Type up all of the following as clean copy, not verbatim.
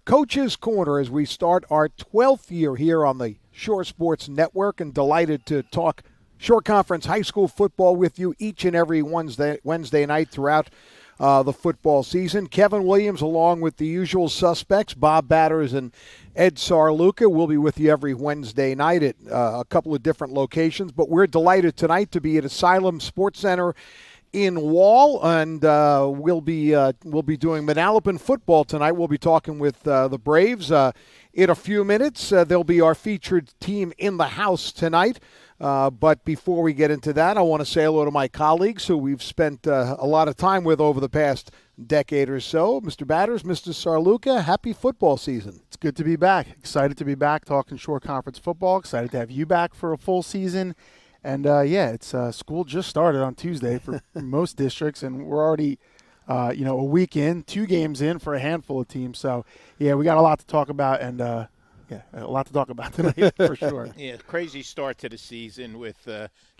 Coach's Corner as we start our 12th year here on the Shore Sports Network, and delighted to talk Shore Conference high school football with you each and every Wednesday night throughout the football season. Kevin Williams, along with the usual suspects, Bob Batters and Ed Sarluca, will be with you every Wednesday night at a couple of different locations. But we're delighted tonight to be at Asylum Sports Center in Wall, and we'll be doing Manalapan football tonight. We'll be talking with the Braves in a few minutes. They'll be our featured team in the house tonight. But before we get into that, I want to say hello to my colleagues who we've spent a lot of time with over the past decade or so. Mr. Batters, Mr. Sarluca, happy football season. It's good to be back. Excited to be back talking Shore Conference football. Excited to have you back for a full season. And, it's school just started on Tuesday for most districts, and we're already, a week in, 2 games in for a handful of teams. So, we got a lot to talk about, and, a lot to talk about tonight for sure. Yeah, crazy start to the season with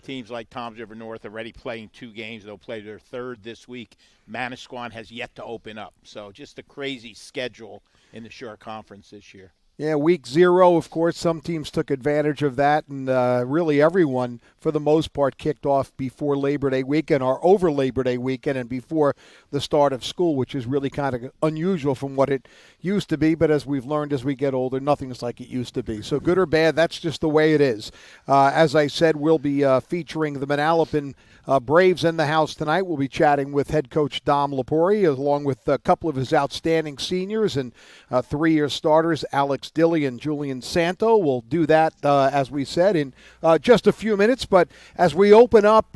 teams like Toms River North already playing 2 games. They'll play their 3rd this week. Manasquan has yet to open up. So just a crazy schedule in the Shore Conference this year. Yeah, week 0, of course, some teams took advantage of that, and really everyone, for the most part, kicked off before Labor Day weekend or over Labor Day weekend and before the start of school, which is really kind of unusual from what it used to be. But as we've learned as we get older, nothing's like it used to be. So good or bad, that's just the way it is. As I said, we'll be featuring the Manalapan Braves in the house tonight. We'll be chatting with head coach Dom Lapori, along with a couple of his outstanding seniors and 3-year starters, Alex Dilly and Julian Santo. We'll do that, as we said, in just a few minutes. But as we open up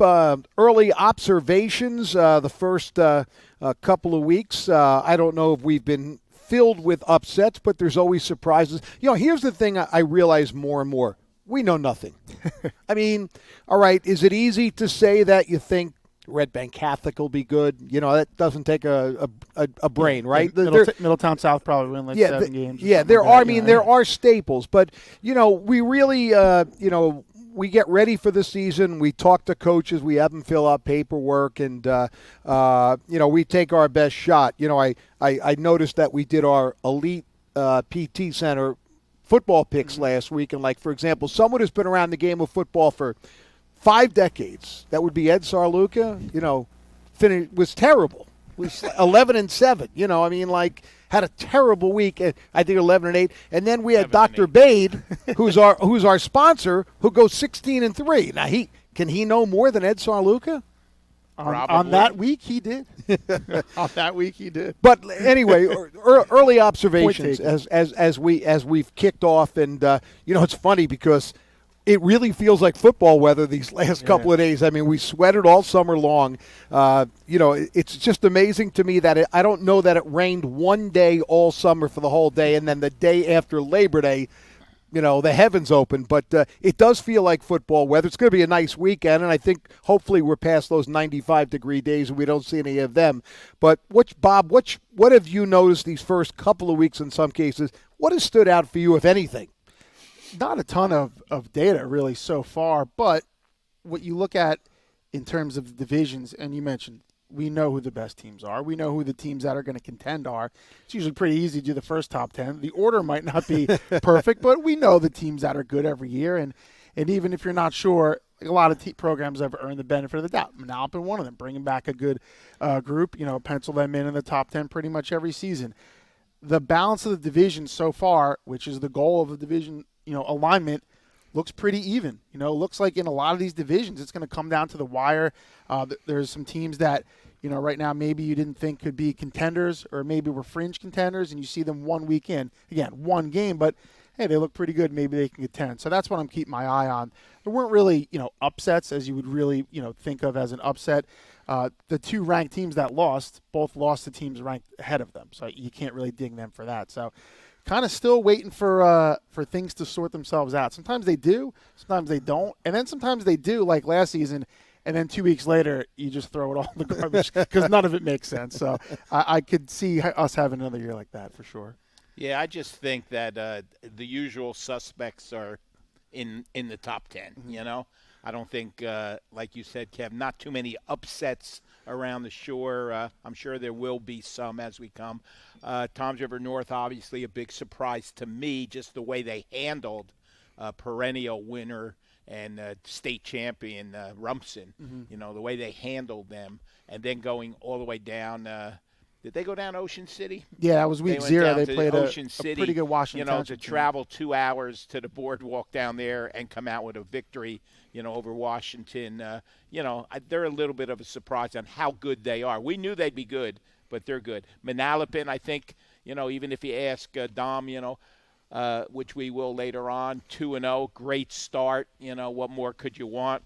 early observations, the first couple of weeks, I don't know if we've been filled with upsets, but there's always surprises. Here's the thing I realize more and more. We know nothing. I mean, all right, is it easy to say that you think Red Bank Catholic will be good? That doesn't take a brain, right? Middletown South probably win 7 games. There are staples, but we really we get ready for the season. We talk to coaches. We have them fill out paperwork, and we take our best shot. I noticed that we did our elite PT Center football picks last week, and for example, someone who's been around the game of football for 5 decades, that would be Ed Sarluca, was terrible. Was 11-7, had a terrible week. I think 11-8, and then we had Dr. Bade, who's our sponsor, who goes 16-3. Now can he know more than Ed Sarluca? On that week, he did. On that week, he did. But anyway, early observations as we've kicked off, and it's funny because it really feels like football weather these last couple of days. I mean, we sweated all summer long. It's just amazing to me that I don't know that it rained one day all summer for the whole day, and then the day after Labor Day, the heavens open. But it does feel like football weather. It's going to be a nice weekend, and I think hopefully we're past those 95-degree days and we don't see any of them. But Bob, what have you noticed these first couple of weeks in some cases? What has stood out for you, if anything? Not a ton of data really so far, but what you look at in terms of divisions, and you mentioned, we know who the best teams are. We know who the teams that are going to contend are. It's usually pretty easy to do the first top 10. The order might not be perfect, but we know the teams that are good every year. And even if you're not sure, a lot of programs have earned the benefit of the doubt. Manalapan, one of them, bringing back a good group, pencil them in the top 10 pretty much every season. The balance of the division so far, which is the goal of the division, alignment, looks pretty even. Looks like in a lot of these divisions, it's going to come down to the wire. There's some teams that, right now maybe you didn't think could be contenders or maybe were fringe contenders, and you see them 1 week in. Again, 1 game, but hey, they look pretty good. Maybe they can contend. So that's what I'm keeping my eye on. There weren't really, upsets as you would really, think of as an upset. The 2 ranked teams that both lost to teams ranked ahead of them. So you can't really ding them for that. So kind of still waiting for things to sort themselves out. Sometimes they do, sometimes they don't, and then sometimes they do, like last season, and then 2 weeks later you just throw it all in the garbage because none of it makes sense. So I could see us having another year like that for sure. Yeah, I just think that the usual suspects are in the top 10, I don't think, like you said, Kev, not too many upsets around the shore. I'm sure there will be some as we come. Toms River North, obviously a big surprise to me, just the way they handled perennial winner and state champion Rumson. The way they handled them, and then going all the way down. Did they go down Ocean City? Yeah, that was week went 0. down They to played Ocean a City, pretty good Washington Township to team. travel 2 hours to the boardwalk down there and come out with a victory, over Washington. They're a little bit of a surprise on how good they are. We knew they'd be good, but they're good. Manalapan, I think, even if you ask Dom, which we will later on, 2-0, great start. What more could you want?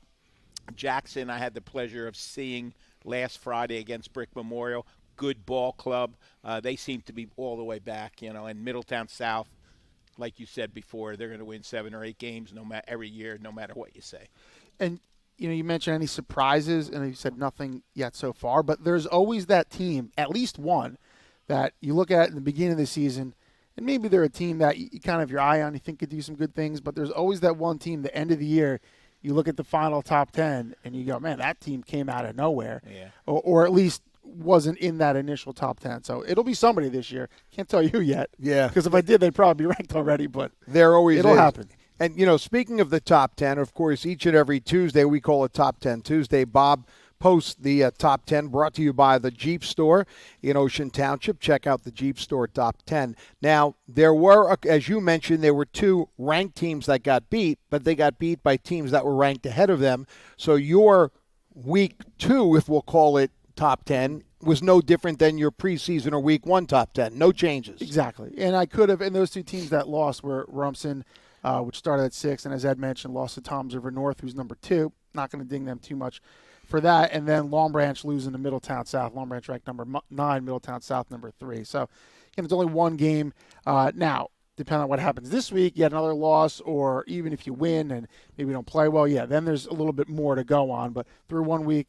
Jackson, I had the pleasure of seeing last Friday against Brick Memorial. Good ball club. They seem to be all the way back, and Middletown South, like you said before, they're going to win 7 or 8 games every year, no matter what you say. And, you mentioned any surprises, and you said nothing yet so far, but there's always that team, at least one, that you look at in the beginning of the season, and maybe they're a team that you kind of have your eye on, you think could do some good things, but there's always that one team, the end of the year, you look at the final top 10, and you go, man, that team came out of nowhere. Yeah. Or at least wasn't in that initial top 10. So it'll be somebody this year. Can't tell you yet. Yeah. Because if I did, they'd probably be ranked already, but it'll happen. And, speaking of the top 10, of course, each and every Tuesday we call it Top 10 Tuesday. Bob posts the top 10 brought to you by the Jeep Store in Ocean Township. Check out the Jeep Store top 10. Now, there were, as you mentioned, there were 2 ranked teams that got beat, but they got beat by teams that were ranked ahead of them. So your week 2, if we'll call it top 10, was no different than your preseason or week 1 top 10. No changes. Exactly. And I could have, and those 2 teams that lost were Rumson, which started at 6, and as Ed mentioned, lost to Toms River North, who's number 2. Not going to ding them too much for that. And then Long Branch losing to Middletown South. Long Branch ranked number 9, Middletown South number 3. So, again, it's only one game. Now, depending on what happens this week, you had another loss, or even if you win and maybe don't play well, then there's a little bit more to go on. But through 1 week,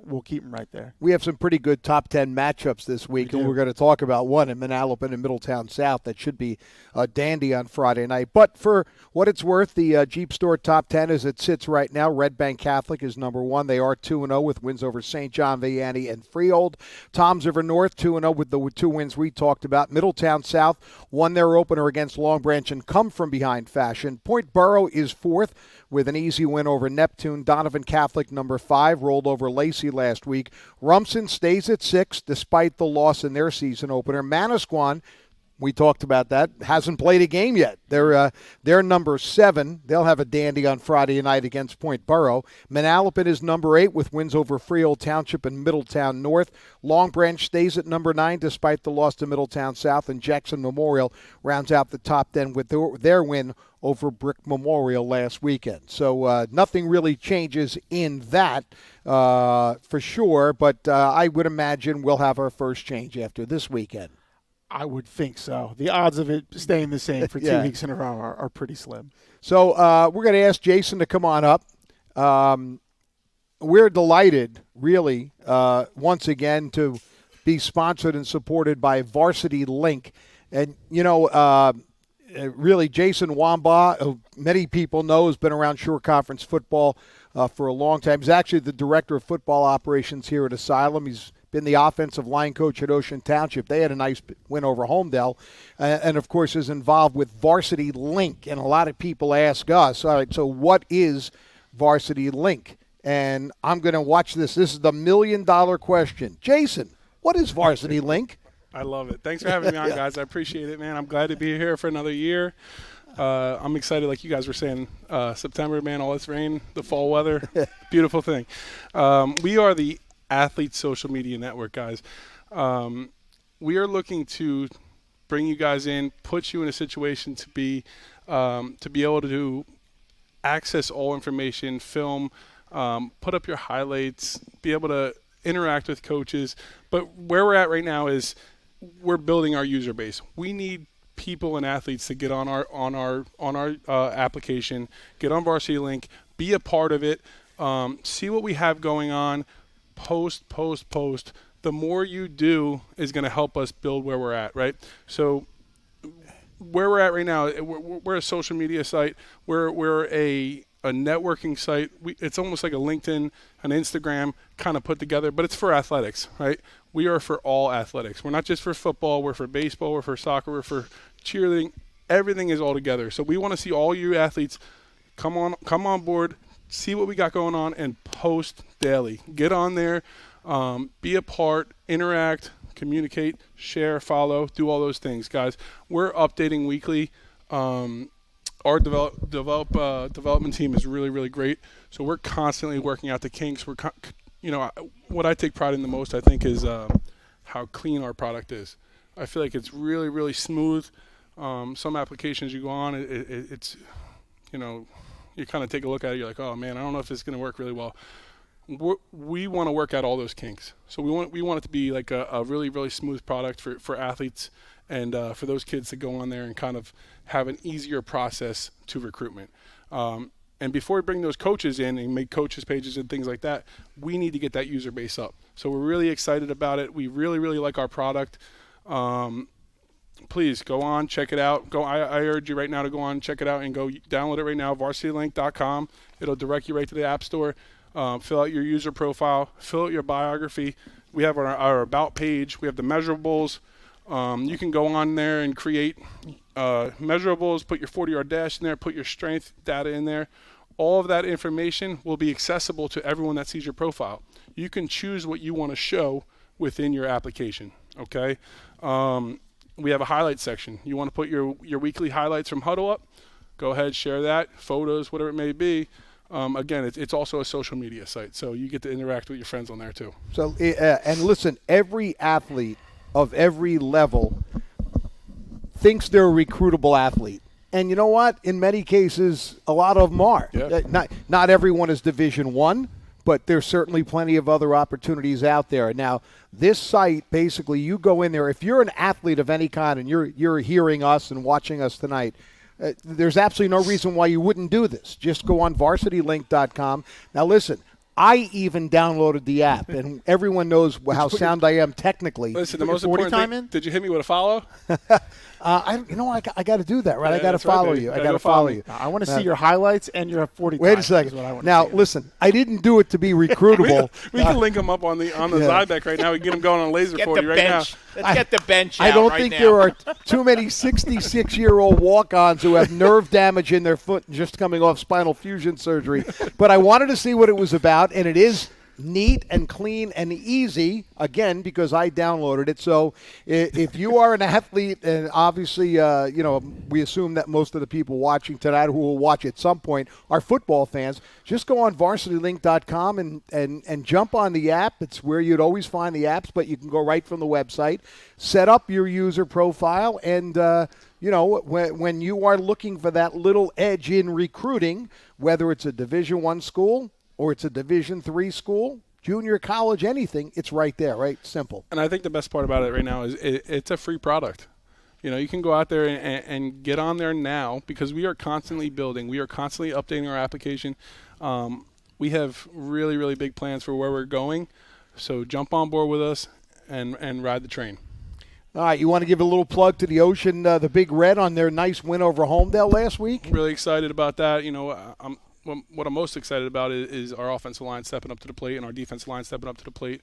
we'll keep them right there. We have some pretty good top 10 matchups this week, and we're going to talk about one in Manalapan and Middletown South that should be a dandy on Friday night. But for what it's worth, the Jeep Store top 10 as it sits right now, Red Bank Catholic is number 1. They are 2-0 with wins over St. John Vianney and Freehold. Toms River North 2-0 with the 2 wins we talked about. Middletown South won their opener against Long Branch and come from behind fashion. Point Borough is 4th with an easy win over Neptune. Donovan Catholic, number 5, rolled over Lacey last week. Rumson stays at 6 despite the loss in their season opener. Manasquan, we talked about that, hasn't played a game yet. They're number 7. They'll have a dandy on Friday night against Point Borough. Manalapan is number 8 with wins over Freehold Township and Middletown North. Long Branch stays at number 9 despite the loss to Middletown South, and Jackson Memorial rounds out the top 10 with their win over Brick Memorial last weekend. So nothing really changes in that for sure, but I would imagine we'll have our first change after this weekend. I would think so. The odds of it staying the same for 2 weeks in a row are pretty slim. So we're going to ask Jason to come on up. We're delighted, really, once again, to be sponsored and supported by Varsity Link. And, really, Jason Wamba, who many people know, has been around Shore Conference football for a long time. He's actually the director of football operations here at Asylum. He's been the offensive line coach at Ocean Township. They had a nice win over Homedale. And, of course, is involved with Varsity Link. And a lot of people ask us, all right, so what is Varsity Link? And I'm going to watch this. This is the $1 million question. Jason, what is Varsity Link? I love it. Thanks for having me on, guys. I appreciate it, man. I'm glad to be here for another year. I'm excited, like you guys were saying, September, man, all this rain, the fall weather, beautiful thing. We are the Athlete Social Media Network, guys. We are looking to bring you guys in, put you in a situation to be able to access all information, film, put up your highlights, be able to interact with coaches. But where we're at right now is we're building our user base. We need people and athletes to get on our application, get on Varsity Link, be a part of it, see what we have going on, post. The more you do is going to help us build where we're at, right? So where we're at right now, we're a social media site. We're a a networking site. It's almost like a LinkedIn, an Instagram kind of put together, but it's for athletics, right? We are for all athletics. We're not just for football. We're for baseball. We're for soccer. We're for cheerleading. Everything is all together. So we want to see all you athletes come on board, see what we got going on, and post daily. Get on there, be a part, interact, communicate, share, follow, do all those things, guys. We're updating weekly. Our development team is really, really great. So we're constantly working out the kinks. What I take pride in the most, I think, is how clean our product is. I feel like it's really, really smooth. Some applications you go on, it's you kind of take a look at it, you're like, oh man, I don't know if it's going to work really well. We want to work out all those kinks. So we want it to be like a really, really smooth product for athletes and for those kids to go on there and kind of have an easier process to recruitment. And before we bring those coaches in and make coaches pages and things like that, we need to get that user base up. So we're really excited about it. We really, really like our product. Please go on, check it out. I urge you right now to go on, check it out, and go download it right now, varsitylink.com. It'll direct you right to the App Store. Fill out your user profile, fill out your biography. We have our About page. We have the measurables. You can go on there and create measurables, put your 40-yard dash in there, put your strength data in there. All of that information will be accessible to everyone that sees your profile. You can choose what you want to show within your application, okay? We have a highlight section. You want to put your weekly highlights from Huddle up, go ahead, share that, photos, whatever it may be. Again, it's also a social media site, so you get to interact with your friends on there too. So, and listen, every athlete of every level thinks they're a recruitable athlete. And you know what? In many cases, a lot of them are. Yeah. Not everyone is Division I, but there's certainly plenty of other opportunities out there. Now, this site, basically, you go in there. If you're an athlete of any kind and you're hearing us and watching us tonight, there's absolutely no reason why you wouldn't do this. Just go on varsitylink.com. Now, listen, I even downloaded the app, and everyone knows how sound I am technically. Listen, the most important thing, did you hit me with a follow? I got to do that, right? Yeah, I got to follow you. I got to follow you. I want to see your highlights and your 40 Wait a times second. is what I want to Now, see. listen, I didn't do it to be recruitable. we can link them up on the Zybeck right now. We can get them going on laser Get 40 the right bench. Let's get the bench out I don't right think now. there are too many 66-year-old walk-ons who have nerve damage in their foot just coming off spinal fusion surgery. But I wanted to see what it was about, and it is neat and clean and easy, again, because I downloaded it. So if you are an athlete, and obviously, we assume that most of the people watching tonight who will watch at some point are football fans, just go on varsitylink.com and jump on the app. It's where you'd always find the apps, but you can go right from the website, set up your user profile, and when you are looking for that little edge in recruiting, whether it's a Division I school or it's a Division III school, junior college, anything, it's right there, right? Simple. And I think the best part about it right now is it's a free product. You can go out there and get on there now because we are constantly building. We are constantly updating our application. We have really, really big plans for where we're going. So jump on board with us and ride the train. All right, you want to give a little plug to the Ocean, the Big Red, on their nice win over Homedale last week? Really excited about that. What I'm most excited about is our offensive line stepping up to the plate and our defensive line stepping up to the plate.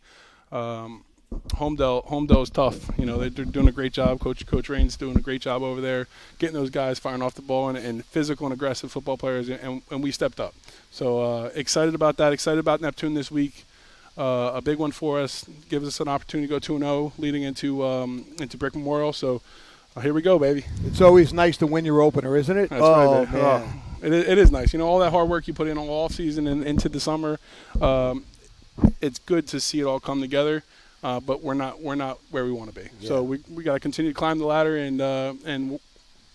Homedale is tough. They're doing a great job. Coach Rain's doing a great job over there, getting those guys firing off the ball and physical and aggressive football players, and we stepped up. So excited about that. Excited about Neptune this week. A big one for us. Gives us an opportunity to go 2-0 leading into Brick Memorial. So here we go, baby. It's always nice to win your opener, isn't it? That's right, man. Oh, it is nice. All that hard work you put in all off season and into the summer. It's good to see it all come together. But we're not where we want to be. Yeah. So we got to continue to climb the ladder and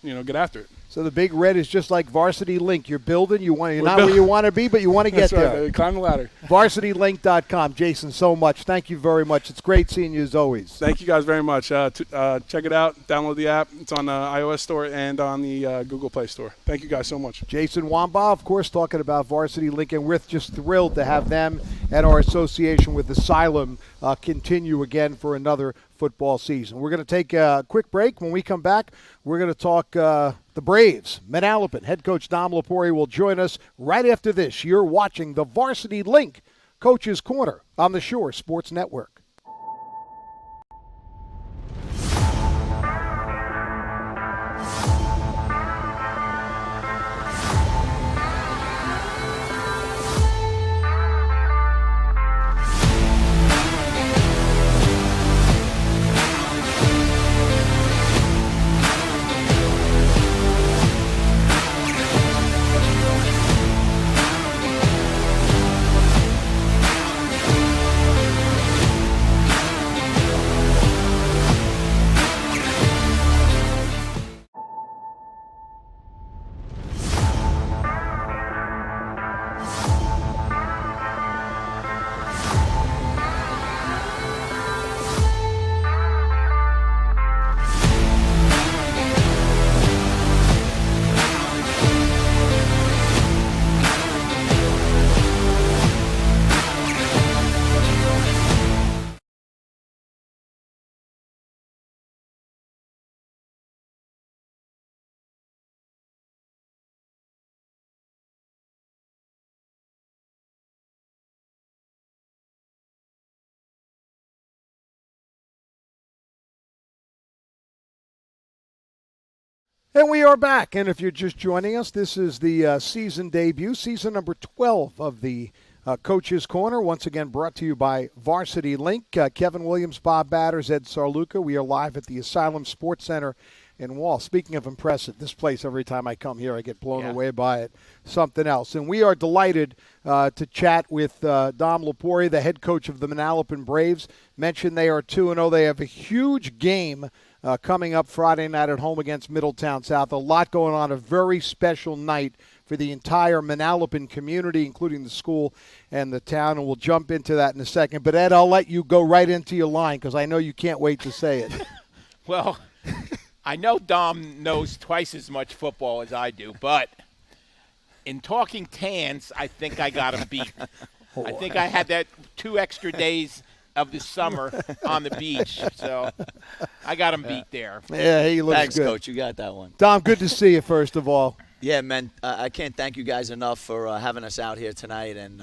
get after it. So the Big Red is just like Varsity Link. You're building. You're not where you want to be, but you want to get there. Right, climb the ladder. VarsityLink.com. Jason, so much. Thank you very much. It's great seeing you as always. Thank you guys very much. Check it out. Download the app. It's on the iOS store and on the Google Play Store. Thank you guys so much. Jason Wamba, of course, talking about Varsity Link, and we're just thrilled to have them and our association with Asylum continue again for another football season. We're going to take a quick break. When we come back, we're going to talk the Braves. Manalapan head coach Dom Lapori will join us right after this. You're watching the Varsity Link Coach's Corner on the Shore Sports Network. And we are back. And if you're just joining us, this is the season debut, season number 12 of the Coach's Corner. Once again, brought to you by Varsity Link. Kevin Williams, Bob Batters, Ed Sarluca. We are live at the Asylum Sports Center in Wall. Speaking of impressive, this place, every time I come here, I get blown away by it. Something else. And we are delighted to chat with Dom Lapori, the head coach of the Manalapan Braves. Mentioned they are 2-0. They have a huge game coming up Friday night at home against Middletown South. A lot going on, a very special night for the entire Manalapan community, including the school and the town, and we'll jump into that in a second. But, Ed, I'll let you go right into your line because I know you can't wait to say it. Well, I know Dom knows twice as much football as I do, but in talking Tans, I think I got him beat. I think I had that 2 extra days of the summer on the beach, so I got him beat there. Yeah, he looks Thanks, good. Coach. You got that one. Dom, good to see you, first of all. Yeah, man, I can't thank you guys enough for having us out here tonight. And,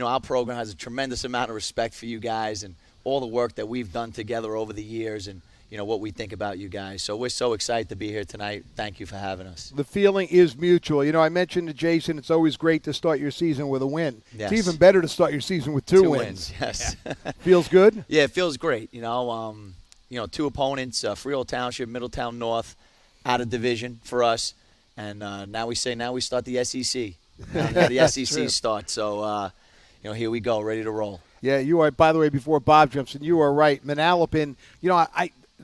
our program has a tremendous amount of respect for you guys and all the work that we've done together over the years and, what we think about you guys. So we're so excited to be here tonight. Thank you for having us. The feeling is mutual. I mentioned to Jason it's always great to start your season with a win. Yes. It's even better to start your season with two wins. Yes. Feels good? Yeah, it feels great. 2 opponents, Freehold Township, Middletown North, out of division for us. And now we start the SEC. Now the SEC starts. So, here we go, ready to roll. Yeah, you are. By the way, before Bob jumps in, you are right. Manalapan,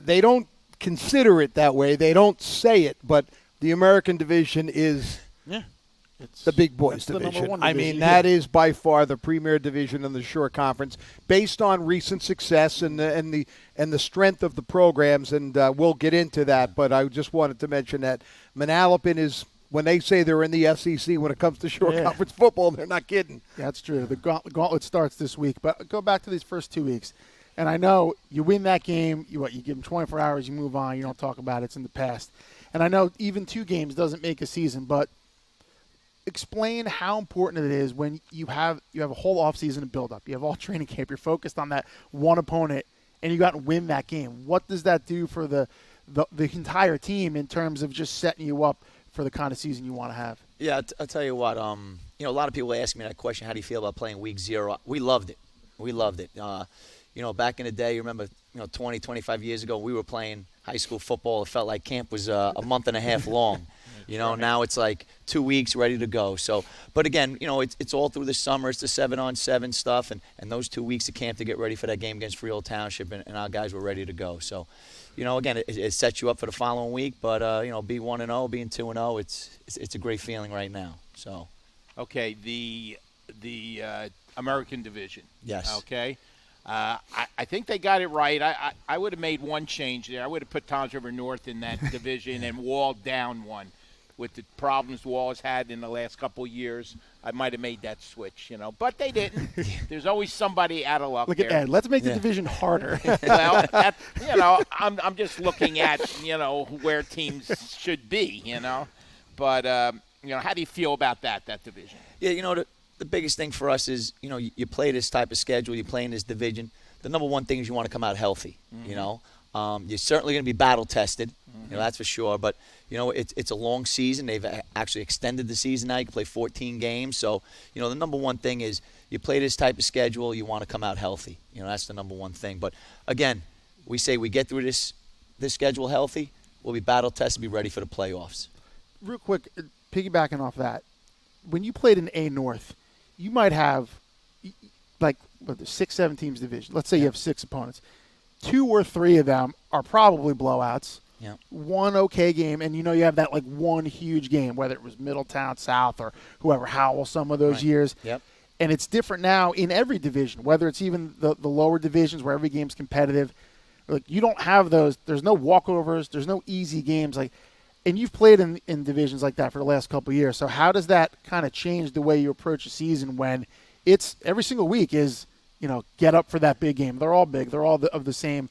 they don't consider it that way. They don't say it, but the American division is It's the big boys the number division. one I division. mean, that is by far the premier division in the Shore Conference, based on recent success and the strength of the programs. And we'll get into that. But I just wanted to mention that Manalapan is, when they say they're in the SEC when it comes to Shore Conference football, they're not kidding. That's true. The gauntlet starts this week. But go back to these first 2 weeks. And I know you win that game, you give them 24 hours, you move on, you don't talk about it, it's in the past. And I know even 2 games doesn't make a season, but explain how important it is when you have a whole offseason to build up. You have all training camp, you're focused on that one opponent, and you got to win that game. What does that do for the entire team in terms of just setting you up for the kind of season you want to have? Yeah, I'll tell you what. A lot of people ask me that question, how do you feel about playing week 0? We loved it. Back in the day, you remember, 20, 25 years ago, we were playing high school football. It felt like camp was a month and a half long. Now it's like 2 weeks ready to go. So, but again, it's all through the summer. It's the 7-on-7 stuff, and those 2 weeks of camp to get ready for that game against Freehold Township, and our guys were ready to go. So, again, it sets you up for the following week. But be 1-0, being 2-0, it's a great feeling right now. So, Okay, the American division. Yes. Okay. I think they got it right. I would have made one change there. I would have put Toms River North in that division and walled down one. with the problems Wallace had in the last couple of years, I might have made that switch, but they didn't. There's always somebody out of luck Look there. at Ed. Let's make the division harder. Well, I'm just looking at, where teams should be, But, how do you feel about that division? Yeah, the biggest thing for us is, you play this type of schedule, you play in this division. The number one thing is you want to come out healthy, You're certainly going to be battle tested, that's for sure. But, it's a long season. They've actually extended the season now. You can play 14 games. So, the number one thing is you play this type of schedule, you want to come out healthy. That's the number one thing. But, again, we say we get through this schedule healthy, we'll be battle tested, be ready for the playoffs. Real quick, piggybacking off that, when you played in A North, you might have, like, the 6-7 teams division. Let's say you have 6 opponents. 2 or 3 of them are probably blowouts. Yeah. One okay game, and you have that like one huge game, whether it was Middletown South or whoever, Howell, some of those years. Yep. And it's different now in every division, whether it's even the lower divisions where every game's competitive. Like, you don't have those. There's no walkovers. There's no easy games. And you've played in divisions like that for the last couple of years. So how does that kind of change the way you approach a season when it's every single week is, get up for that big game? They're all big. They're all of the same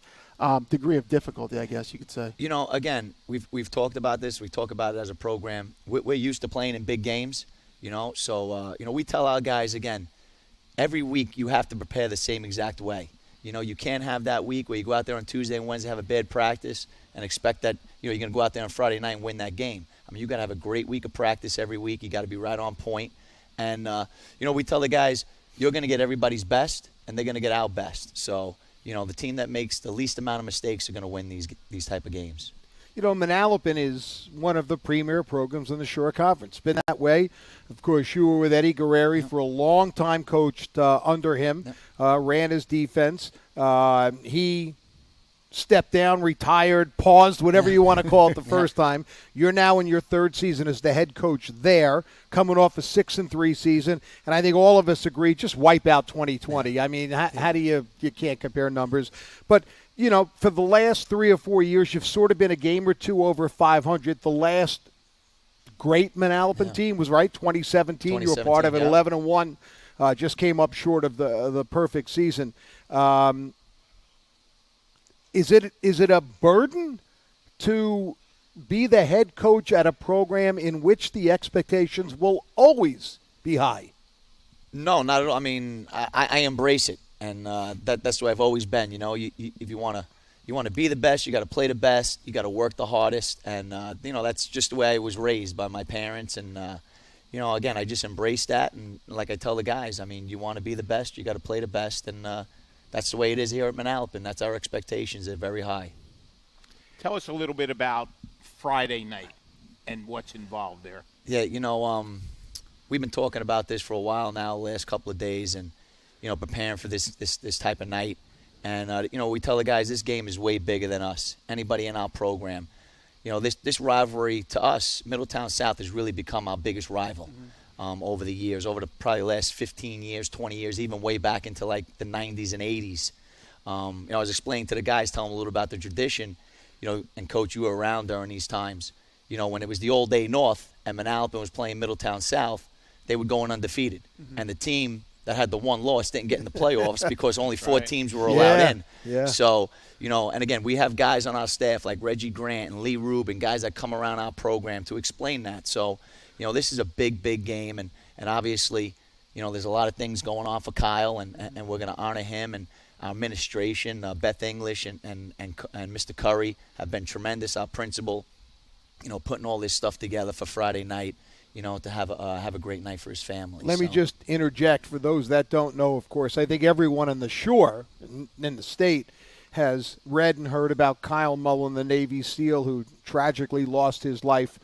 degree of difficulty, I guess you could say. Again, we've talked about this. We talk about it as a program. We're used to playing in big games, So, we tell our guys, again, every week you have to prepare the same exact way. You can't have that week where you go out there on Tuesday and Wednesday, have a bad practice, and expect that, you're going to go out there on Friday night and win that game. I mean, you got to have a great week of practice every week. You got to be right on point. And, we tell the guys, you're going to get everybody's best, and they're going to get our best. So, the team that makes the least amount of mistakes are going to win these type of games. Manalapan is one of the premier programs in the Shore Conference. It's been that way. Of course, you were with Eddie Guerreri for a long time, coached under him, ran his defense. He stepped down, retired, paused, whatever you want to call it the first time. You're now in your 3rd season as the head coach there, coming off a 6-3 season. And I think all of us agree, just wipe out 2020. I mean, how do you can't compare numbers. But, for the last 3 or 4 years, you've sort of been a game or two over 500. The last great Manalapan team was, right, 2017. You were part of it, 11-1. Just came up short of the perfect season. Is it a burden to be the head coach at a program in which the expectations will always be high? No, not at all. I mean, I embrace it, and that's the way I've always been. If you want to be the best, you got to play the best. You got to work the hardest, and that's just the way I was raised by my parents. And again, I just embrace that. And like I tell the guys, I mean, you want to be the best, you got to play the best, and that's the way it is here at Manalapan. That's our expectations. They're very high. Tell us a little bit about Friday night and what's involved there. Yeah, we've been talking about this for a while now, the last couple of days, and preparing for this type of night. And we tell the guys this game is way bigger than us. Anybody in our program, this rivalry to us, Middletown South, has really become our biggest rival. Over the years, over the probably last 15 years, 20 years, even way back into like the 90s and 80s. I was explaining to the guys, telling them a little about the tradition, and Coach, you were around during these times. When it was the old day North and Manalapan was playing Middletown South, they would go in undefeated. And the team that had the one loss didn't get in the playoffs because only 4 teams were allowed in. Yeah. So, and again, we have guys on our staff like Reggie Grant and Lee Rubin, guys that come around our program to explain that. So, this is a big, big game, and obviously, there's a lot of things going on for Kyle, and we're going to honor him, and our administration, Beth English and Mr. Curry have been tremendous. Our principal, putting all this stuff together for Friday night, to have a great night for his family. Let me just interject for those that don't know, of course. I think everyone on the Shore in the state has read and heard about Kyle Mullen, the Navy SEAL, who tragically lost his life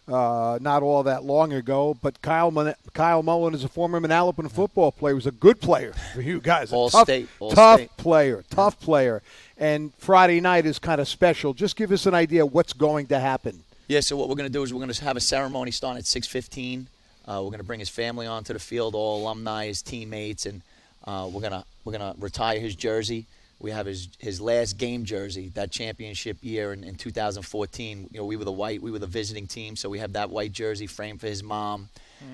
not all that long ago. But Kyle Mullen is a former Manalapan football player. He was a good player for you guys. Tough player. And Friday night is kind of special. Just give us an idea what's going to happen. Yeah, so what we're going to do is we're going to have a ceremony starting at 6:15. We're going to bring his family onto the field, all alumni, his teammates, and we're going to retire his jersey. we have his last game jersey, that championship year in 2014. We were the visiting team, so we have that white jersey framed for his mom.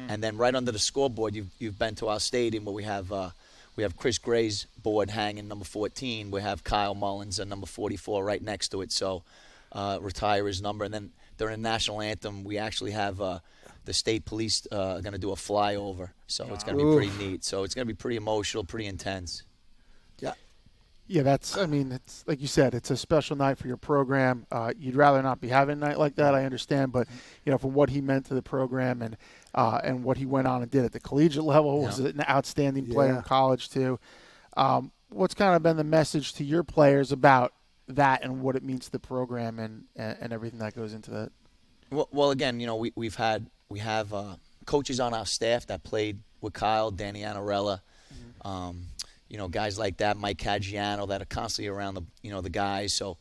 And then right under the scoreboard, you've been to our stadium where we have Chris Gray's board hanging, number 14. We have Kyle Mullins, number 44, right next to it. So retire his number. And then during the national anthem, we actually have the state police going to do a flyover. So it's going to be pretty neat. So it's going to be pretty emotional, pretty intense. Yeah, it's like you said, it's a special night for your program. You'd rather not be having a night like that, I understand, but for what he meant to the program and what he went on and did at the collegiate level, was an outstanding player in college too. What's kind of been the message to your players about that and what it means to the program and everything that goes into that? Well, again, we have coaches on our staff that played with Kyle, Danny Anarella. Guys like that, Mike Caggiano, that are constantly around the guys. So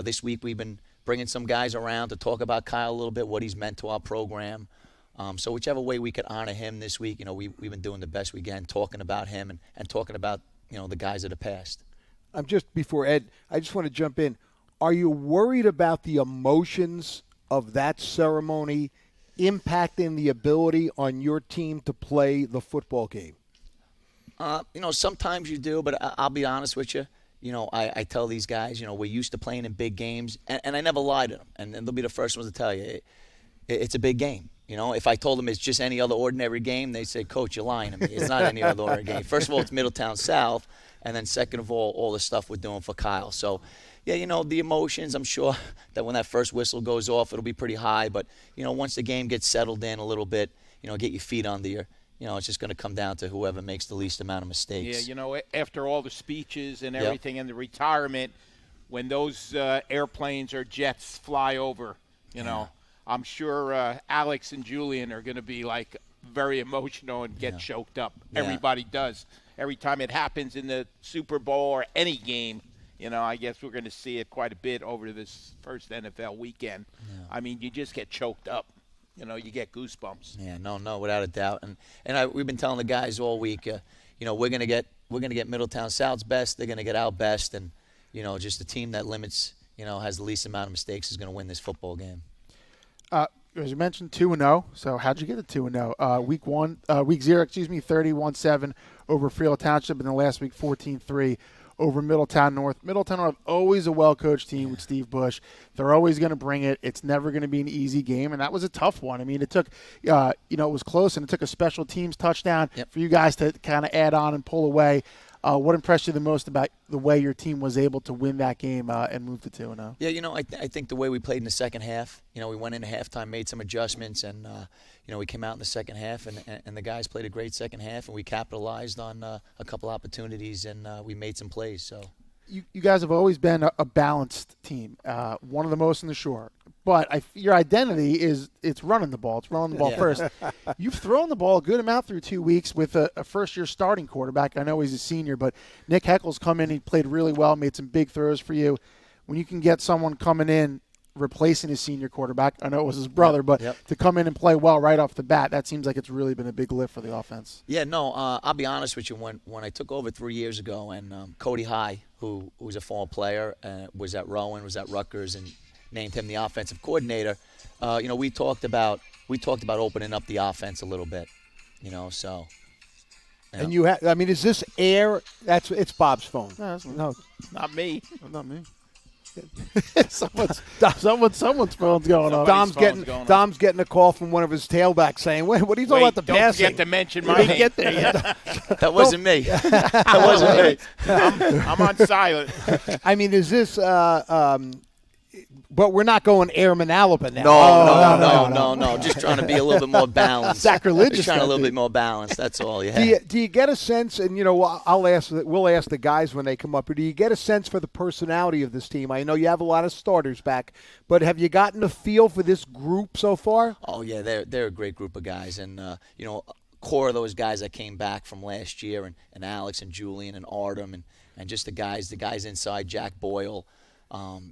this week we've been bringing some guys around to talk about Kyle a little bit, what he's meant to our program. So whichever way we could honor him this week, we've been doing the best we can, talking about him and talking about the guys of the past. Before Ed, I just want to jump in. Are you worried about the emotions of that ceremony impacting the ability on your team to play the football game? Sometimes you do, but I'll be honest with you. I tell these guys, we're used to playing in big games, and I never lie to them. And they'll be the first ones to tell you, it's a big game. If I told them it's just any other ordinary game, they say, Coach, you're lying to me. It's not any other ordinary game. First of all, it's Middletown South, and then second of all the stuff we're doing for Kyle. So, yeah, the emotions, I'm sure that when that first whistle goes off, it'll be pretty high. But, once the game gets settled in a little bit, get your feet under you. It's just going to come down to whoever makes the least amount of mistakes. Yeah, after all the speeches and everything and the retirement, when those airplanes or jets fly over, I'm sure Alex and Julian are going to be very emotional and get choked up. Yeah. Everybody does. Every time it happens in the Super Bowl or any game, I guess we're going to see it quite a bit over this first NFL weekend. Yeah. You just get choked up. You get goosebumps. Yeah, no, without a doubt. And we've been telling the guys all week, we're gonna get Middletown South's best. They're gonna get our best, and just the team that limits, has the least amount of mistakes is gonna win this football game. As you mentioned, 2-0. So how'd you get to 2-0? Week 0, 31-7 over Freehold Township, and then last week 14-3. Over Middletown North. Middletown North, always a well-coached team with Steve Bush. They're always going to bring it. It's never going to be an easy game, and that was a tough one. It took, it was close, and it took a special teams touchdown for you guys to kind of add on and pull away. What impressed you the most about the way your team was able to win that game and move to 2-0? Yeah, I think the way we played in the second half, we went into halftime, made some adjustments, and, we came out in the second half, and the guys played a great second half, and we capitalized on a couple opportunities, and we made some plays. So you guys have always been a balanced team, one of the most in the shore. But your identity is it's running the ball. It's running the ball first. You've thrown the ball a good amount through 2 weeks with a first-year starting quarterback. I know he's a senior, but Nick Heckle's come in. He played really well, made some big throws for you. When you can get someone coming in replacing his senior quarterback, I know it was his brother, but to come in and play well right off the bat, that seems like it's really been a big lift for the offense. Yeah, no, I'll be honest with you. When I took over 3 years ago, and Cody High, who was a former player, was at Rowan, was at Rutgers, and named him the offensive coordinator, we talked about opening up the offense a little bit, so. Yeah. And you have, is this air? It's Bob's phone. No, Not me. not me. someone's phone's going on. Dom's getting a call from one of his tailbacks saying, "What are you talking about the don't passing?" Forget to mention my name. Get there yet. That wasn't me. That wasn't me. I'm on silent. Is this? But we're not going Airman Alabama now. No. Just trying to be a little bit more balanced. Sacrilegious. Just trying a little bit more balanced. That's all. Yeah. Do you get a sense? And we'll ask the guys when they come up. Or do you get a sense for the personality of this team? I know you have a lot of starters back, but have you gotten a feel for this group so far? Oh yeah, they're a great group of guys, and core of those guys that came back from last year, and Alex and Julian and Artem and just the guys inside, Jack Boyle.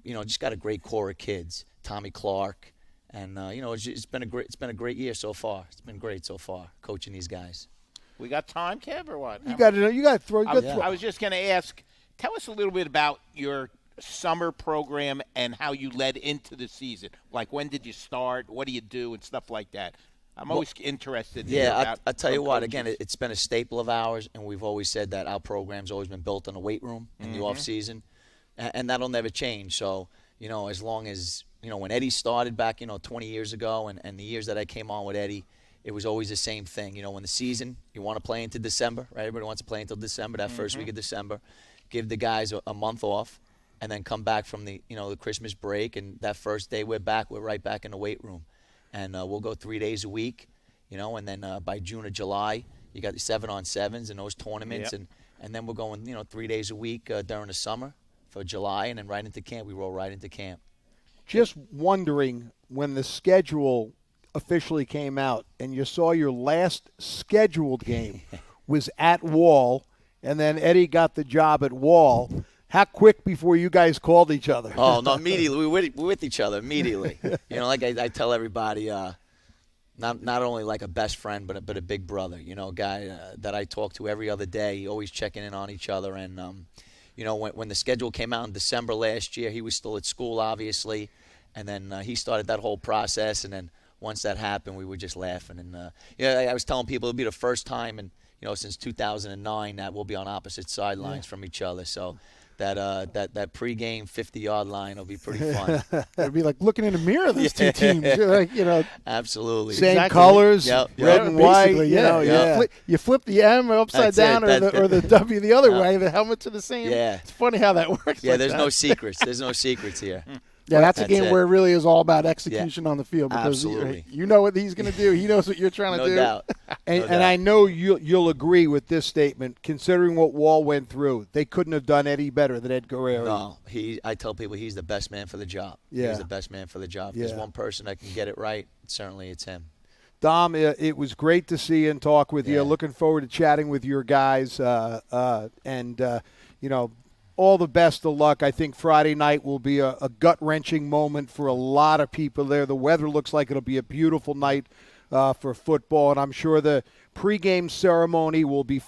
Just got a great core of kids. Tommy Clark, and it's been a great year so far. It's been great so far coaching these guys. We got time, Kev, or what? You got to throw. I was just going to ask, tell us a little bit about your summer program and how you led into the season. Like, when did you start? What do you do, and stuff like that. I'm always interested. I'll tell you what. Again, it's been a staple of ours, and we've always said that our program's always been built on the weight room in the off season, and that'll never change. So, as long as when Eddie started back 20 years ago, and the years that I came on with Eddie, it was always the same thing. When the season, you want to play into December, right? Everybody wants to play until December, that first week of December. Give the guys a month off, and then come back from the the Christmas break, and that first day we're right back in the weight room. And we'll go 3 days a week, and then by June or July, you got the 7-on-7s and those tournaments, and then we're going, 3 days a week during the summer for July, and then right into camp. We roll right into camp. Just wondering, when the schedule officially came out and you saw your last scheduled game was at Wall, and then Eddie got the job at Wall, how quick before you guys called each other? Oh, no, immediately. We're with each other immediately. Like I tell everybody, not only like a best friend, but a big brother, guy that I talk to every other day, always checking in on each other. And, when the schedule came out in December last year, he was still at school, obviously. And then he started that whole process. And then once that happened, we were just laughing. And, I was telling people it'll be the first time since 2009 that we'll be on opposite sidelines from each other. So that pregame 50-yard line will be pretty fun. It'd be like looking in a mirror, these two teams. Absolutely. Same colors, Yep. red and white. You flip the M upside down or the W the other way. The helmets are the same. Yeah. It's funny how that works. Yeah, there's no secrets. There's no secrets here. Yeah, that's a game where it really is all about execution on the field. Because Absolutely. you know what he's going to do. He knows what you're trying to do. No doubt. And I know you'll agree with this statement, considering what Wall went through. They couldn't have done any better than Ed Guerrero. No, I tell people he's the best man for the job. Yeah. He's the best man for the job. If there's one person that can get it right, certainly it's him. Dom, it was great to see and talk with you. Looking forward to chatting with your guys. All the best of luck. I think Friday night will be a gut-wrenching moment for a lot of people there. The weather looks like it'll be a beautiful night for football, and I'm sure the pregame ceremony will be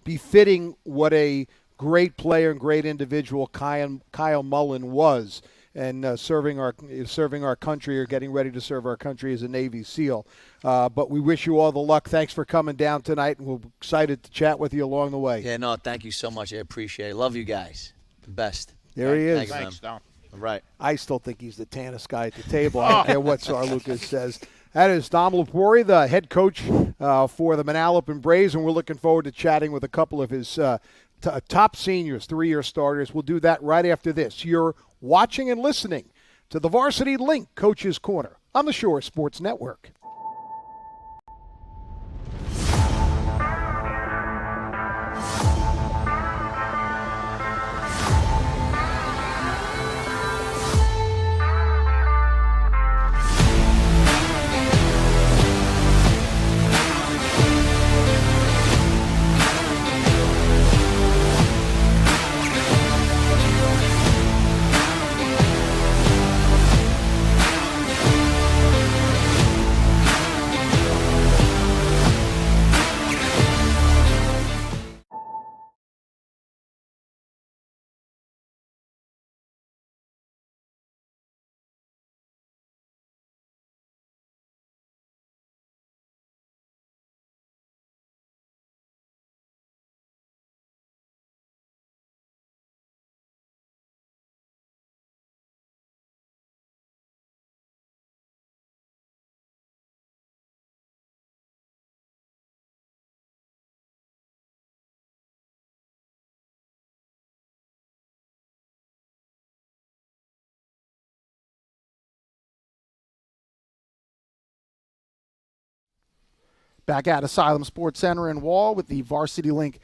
befitting what a great player and great individual Kyle Mullen was, and serving our country, or getting ready to serve our country as a Navy SEAL. But we wish you all the luck. Thanks for coming down tonight, and we're excited to chat with you along the way. Yeah, no, thank you so much. I appreciate it. Love you guys. The best. There he is. Thanks, Thanks, Dom. Right. I still think he's the tannest guy at the table. I don't care what Sar Lucas says. That is Dom Lapori, the head coach for the Manalapan Braves, and we're looking forward to chatting with a couple of his top seniors, 3-year starters. We'll do that right after this. You're watching and listening to the Varsity Link Coach's Corner on the Shore Sports Network. Back at Asylum Sports Center in Wall with the Varsity Link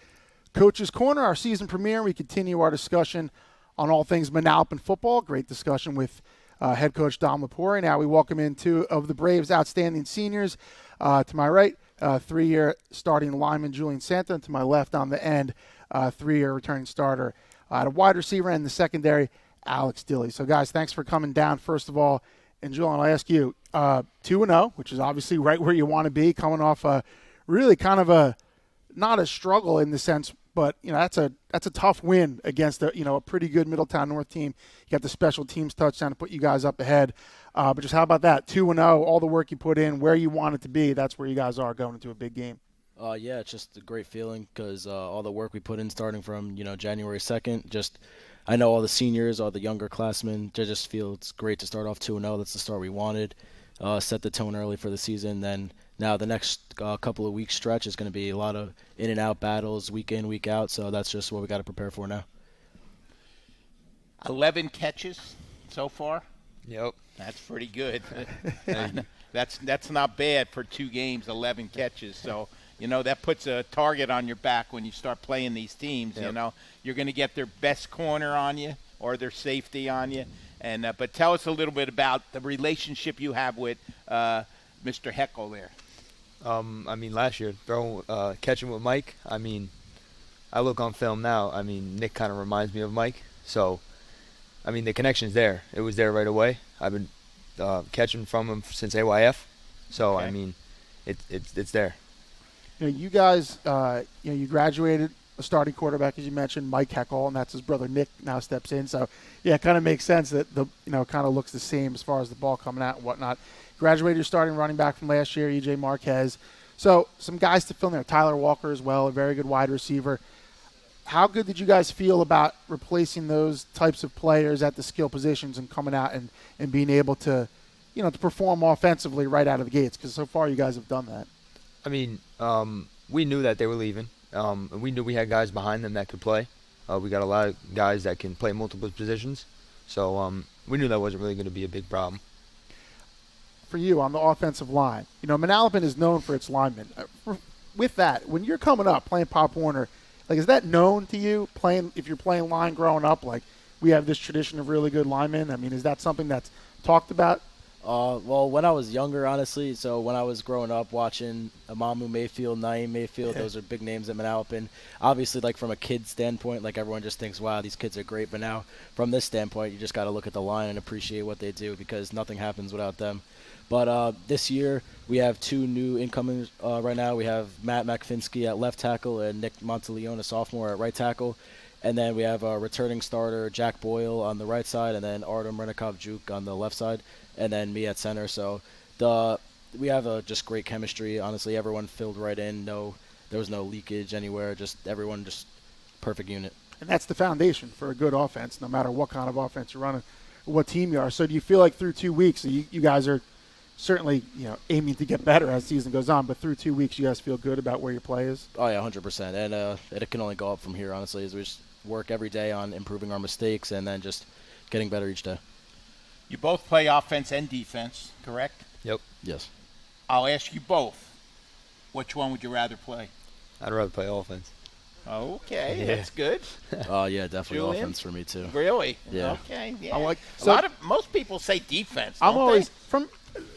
Coach's Corner, our season premiere. We continue our discussion on all things Manalapan football. Great discussion with head coach Dom Lapori. Now we welcome in two of the Braves' outstanding seniors. To my right, 3-year starting lineman Julian Santa, and to my left on the end, 3-year returning starter at a wide receiver and the secondary, Alex Dilley. So, guys, thanks for coming down, first of all. And, Julian, I'll ask you, 2-0, which is obviously right where you want to be, coming off a really kind of not a struggle in the sense, but that's a tough win against a pretty good Middletown North team. You got the special teams touchdown to put you guys up ahead. But just how about that? 2-0, all the work you put in, where you want it to be, that's where you guys are going into a big game. Yeah, it's just a great feeling because all the work we put in starting from, January 2nd, I know all the seniors, all the younger classmen, they just feel it's great to start off 2-0. That's the start we wanted. Set the tone early for the season. Then now the next couple of weeks stretch is going to be a lot of in and out battles, week in, week out. So that's just what we got to prepare for now. 11 catches so far. Yep. That's pretty good. That's not bad for 2 games, 11 catches. So, that puts a target on your back when you start playing these teams. Yep. You're going to get their best corner on you or their safety on you. And but tell us a little bit about the relationship you have with Mr. Heckel there. Last year, catching with Mike, I look on film now, Nick kind of reminds me of Mike. So, the connection's there. It was there right away. I've been catching from him since AYF. So, Okay. It's there. You guys, you graduated a starting quarterback, as you mentioned, Mike Heckel, and that's his brother Nick now steps in. So, yeah, it kind of makes sense that kind of looks the same as far as the ball coming out and whatnot. Graduated your starting running back from last year, EJ Marquez. So some guys to fill in there. Tyler Walker as well, a very good wide receiver. How good did you guys feel about replacing those types of players at the skill positions and coming out and being able to, to perform offensively right out of the gates? Because so far you guys have done that. We knew that they were leaving. We knew we had guys behind them that could play. We got a lot of guys that can play multiple positions. So we knew that wasn't really going to be a big problem. For you on the offensive line, Manalapan is known for its linemen. With that, when you're coming up playing Pop Warner, is that known to you? If you're playing line growing up, we have this tradition of really good linemen. Is that something that's talked about? Well, when I was younger, honestly, so when I was growing up watching Amamu Mayfield, Naeem Mayfield, those are big names at Manalapan. Obviously, from a kid standpoint, everyone just thinks, wow, these kids are great. But now, from this standpoint, you just got to look at the line and appreciate what they do because nothing happens without them. But this year, we have 2 new incomings right now. We have Matt McFinsky at left tackle and Nick Monteleone, a sophomore, at right tackle. And then we have a returning starter, Jack Boyle, on the right side, and then Artem Renikov-Juk on the left side, and then me at center. So we have just great chemistry. Honestly, everyone filled right in. There was no leakage anywhere. Everyone perfect unit. And that's the foundation for a good offense, no matter what kind of offense you're running, what team you are. So do you feel like through 2 weeks, you guys are certainly aiming to get better as the season goes on, but through 2 weeks, you guys feel good about where your play is? Oh, yeah, 100%. And it can only go up from here, honestly, as we just work every day on improving our mistakes and then just getting better each day. You both play offense and defense, correct? Yep. Yes. I'll ask you both. Which one would you rather play? I'd rather play offense. Okay, Yeah. that's good. Yeah, definitely Julian? offense for me, too. Really? Yeah. Okay, yeah. Most people say defense, don't I'm always they?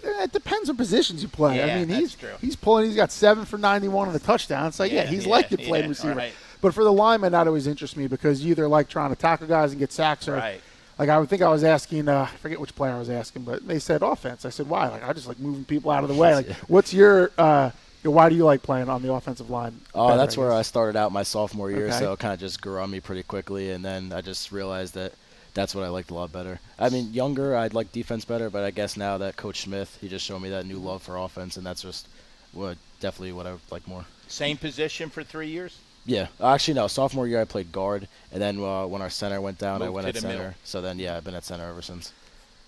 it depends on positions you play. Yeah, he's that's true. he's got 7 for 91 on the touchdown. So he's likely to play receiver. Right. But for the lineman, that always interests me because you either like trying to tackle guys and get sacks or Right. I would think I was asking, I forget which player I was asking, but they said offense. I said, why? I just like moving people out of the way. What's your why do you like playing on the offensive line? Oh, that's where I started out my sophomore year, Okay. so it kind of just grew on me pretty quickly, and then I just realized that that's what I liked a lot better. Younger, I'd like defense better, but I guess now that Coach Smith, he just showed me that new love for offense, and that's just definitely what I like more. Same position for 3 years? Yeah. Actually, no. Sophomore year, I played guard, and then when our center went down, I Moved went to at the center. middle. So then, yeah, I've been at center ever since.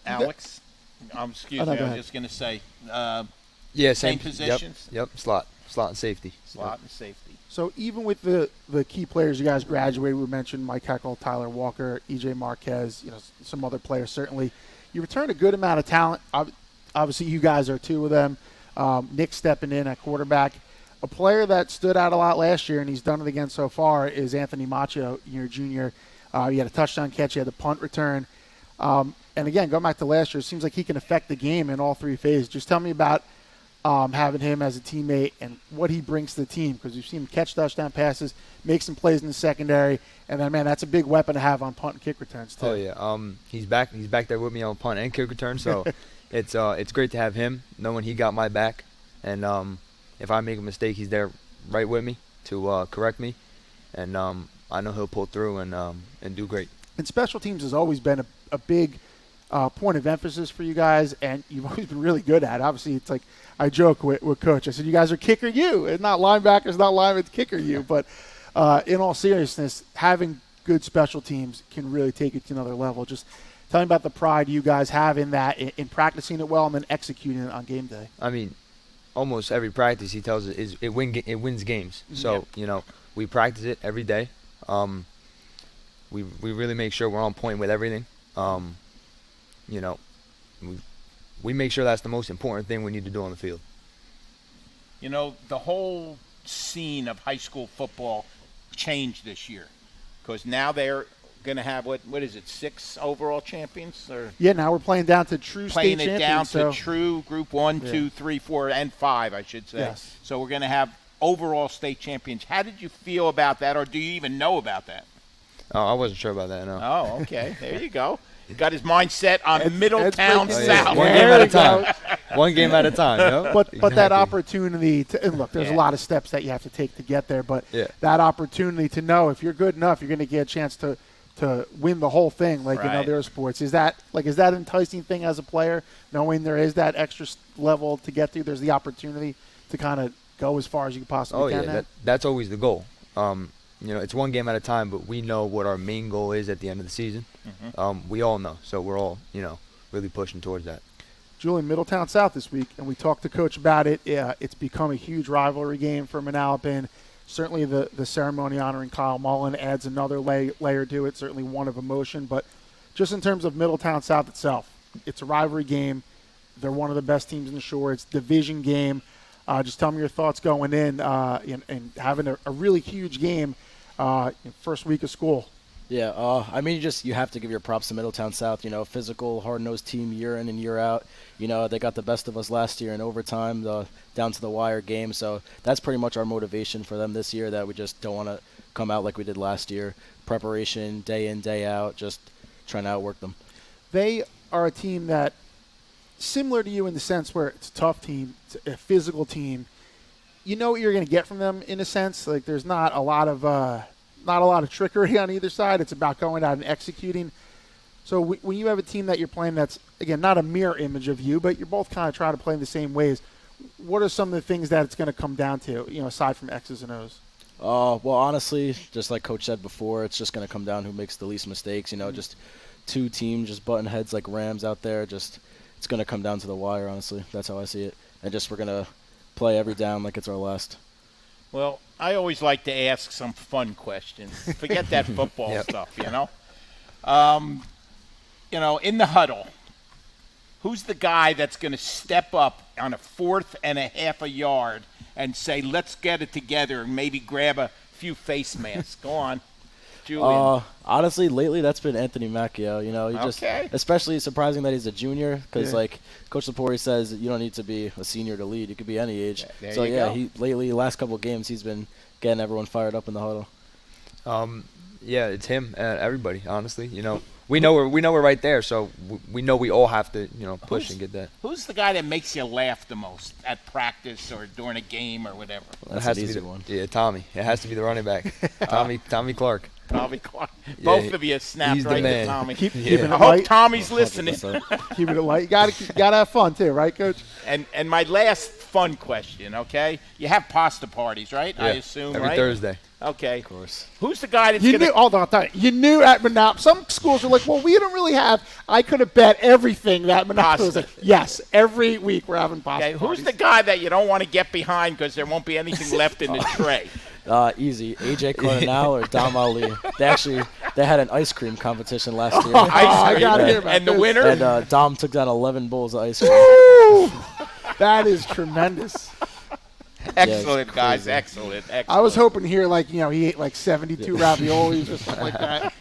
Alex? Excuse Oh, no, me, go I was ahead. just going to say, Yeah, same same positions? Yep. Slot and safety. slot and safety. So even with the key players you guys graduated, we mentioned Mike Heckel, Tyler Walker, EJ Marquez, some other players certainly. You returned a good amount of talent. Obviously, you guys are 2 of them. Nick stepping in at quarterback. A player that stood out a lot last year, and he's done it again so far, is Anthony Macho, your junior. He had a touchdown catch. He had the punt return. And again, going back to last year, it seems like he can affect the game in all 3 phases. Just tell me about having him as a teammate and what he brings to the team, because we've seen him catch touchdown passes, make some plays in the secondary, and then, man, that's a big weapon to have on punt and kick returns, too. Oh yeah. He's back there with me on punt and kick return, so it's great to have him, knowing he got my back, and if I make a mistake, he's there right with me to correct me. and I know he'll pull through and do great. And special teams has always been a big point of emphasis for you guys, and you've always been really good at it. Obviously, it's like I joke with Coach. I said, you guys are kicker you. It's not linebackers, not linemen, it's kicker you. But in all seriousness, having good special teams can really take it to another level. Just tell me about the pride you guys have in that, in practicing it well and then executing it on game day. I mean, almost every practice he tells us is it wins games. So, we practice it every day. We really make sure we're on point with everything. We make sure that's the most important thing we need to do on the field. The whole scene of high school football changed this year because now they're going to have, what is it, 6 overall champions? Or Yeah, now we're playing down to true state playing it champions. down to true group 1, 2, 3, 4, and 5, I should say. Yes. So we're going to have overall state champions. How did you feel about that, or do you even know about that? Oh, I wasn't sure about that, no. Oh, okay. There you go. Got his mind set on Middletown breaking South. One game at a time. One game at a time, But Exactly. that opportunity to, and look, there's a Yeah. lot of steps that you have to take to get there, but Yeah. that opportunity to know if you're good enough, you're going to get a chance to win the whole thing, like in Right. other sports. Is that an enticing thing as a player, knowing there is that extra level to get to? There's the opportunity to kind of go as far as you possibly can. That's always the goal. It's one game at a time, but we know what our main goal is at the end of the season. We all know, so we're all, really pushing towards that. Julian, Middletown South this week, and we talked to Coach about it. It's become a huge rivalry game for Manalapan. Certainly the ceremony honoring Kyle Mullen adds another layer to it, certainly one of emotion. But just in terms of Middletown South itself, it's a rivalry game. They're one of the best teams in the Shore. It's a division game. Just tell me your thoughts going in and having a really huge game first week of school. Yeah, you have to give your props to Middletown South. Physical, hard-nosed team year in and year out. They got the best of us last year in overtime, down to the wire game. So that's pretty much our motivation for them this year, that we just don't want to come out like we did last year. Preparation, day in, day out, just trying to outwork them. They are a team that, similar to you in the sense where it's a tough team, it's a physical team. You know what you're going to get from them in a sense. Like there's not a lot of trickery on either side. It's about going out and executing. So when you have a team that you're playing that's, again, not a mirror image of you, but you're both kind of trying to play in the same ways, what are some of the things that it's going to come down to, aside from X's and O's? Well, honestly, just like Coach said before, it's just going to come down who makes the least mistakes. Just two teams just butting heads like Rams out there. Just it's going to come down to the wire, honestly. That's how I see it. And just we're going to play every down like it's our last. Well, I always like to ask some fun questions. Forget that football stuff, in the huddle, who's the guy that's going to step up on a 4th and a half a yard and say, let's get it together and maybe grab a few face masks? Go on, Julian. Honestly, lately that's been Anthony Macchio. Okay. Especially surprising that he's a junior because, like Coach Lapori says, you don't need to be a senior to lead. You could be any age. There So you go. he lately, last couple of games, he's been getting everyone fired up in the huddle. It's him. Everybody, honestly, we know we're right there, so we know we all have to, push and get that. Who's the guy that makes you laugh the most at practice or during a game or whatever? That's it has an to easy be one. Yeah, Tommy. It has to be the running back, Tommy Clark. Tommy Clark. Yeah, Both of you snapped he's the right to man. Tommy. Keeping it I hope light. Tommy's listening. 100%. Keeping it light. You gotta have fun too, right, Coach? And my last fun question, okay? You have pasta parties, right? I assume, every right? Thursday. Okay. Of course. Who's the guy that's You going knew. to Hold on, I'll tell you. You knew at Monop. Some schools are like, well, we don't really have. I could have bet everything that Monop was like. Yes, every week we're having pasta. Okay, who's parties. the guy that you don't want to get behind because there won't be anything left in the tray? Easy. AJ Cardinal or Dom Ali. They had an ice cream competition last year. Ice cream. gotta hear about And the this. winner? And Dom took down 11 bowls of ice cream. Woo! That is tremendous. Excellent, it's guys. crazy. Excellent. I was hoping to hear he ate like 72 raviolis or something like that.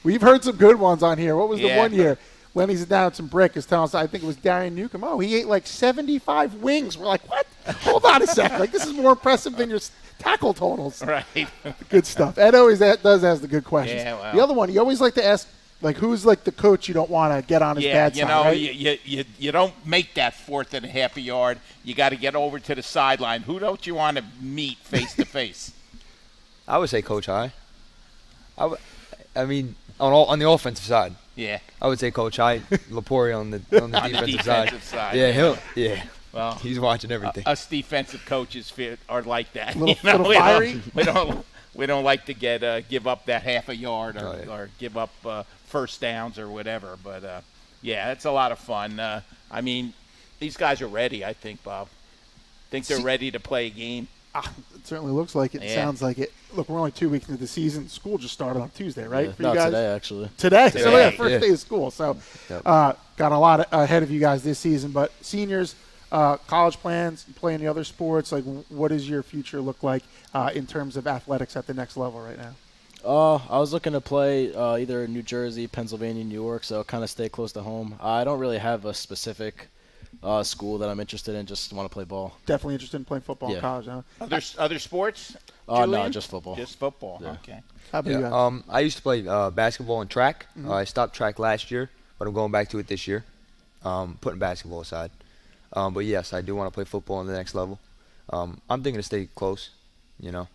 We've heard some good ones on here. What was the Yeah. one year? Lenny's down at some brick is telling us, I think it was Darian Newcomb. Oh, he ate like 75 wings. We're like, what? Hold on a sec. Like, this is more impressive than your tackle totals. Right. Good stuff. Ed always does ask the good questions. Yeah, well. The other one, you always like to ask, like, who's like the coach you don't want to get on his Yeah, bad side, right? you don't make that 4th and a half a yard. You got to get over to the sideline. Who don't you want to meet face to face? I would say Coach High. I mean, on the offensive side, Yeah. I would say Coach High. Lapori on the defensive side. Yeah. Well, He's watching everything. Us defensive coaches are like that. Little fiery? We don't like to give up that half a yard or give up first downs or whatever. But yeah, it's a lot of fun. I mean, these guys are ready. I think, Bob. Think they're ready to play a game. It certainly looks like it. Yeah. Sounds like it. Look, we're only 2 weeks into the season. School just started on Tuesday, right? Yeah, For you not guys? today, actually. Today. So, yeah, Today. first day of school. So, Yep. got a lot ahead of you guys this season. But seniors, college plans, playing the other sports, like what does your future look like in terms of athletics at the next level right now? I was looking to play either in New Jersey, Pennsylvania, New York, so kind of stay close to home. I don't really have a specific school that I'm interested in, just want to play ball. Definitely interested in playing football in Yeah. college, huh? Other sports? No, Julian? just football. Just football. Yeah. Okay. How about you Yeah. guys? I used to play basketball and track. I stopped track last year, but I'm going back to it this year. Putting basketball aside. But yes, I do want to play football on the next level. I'm thinking to stay close, you know.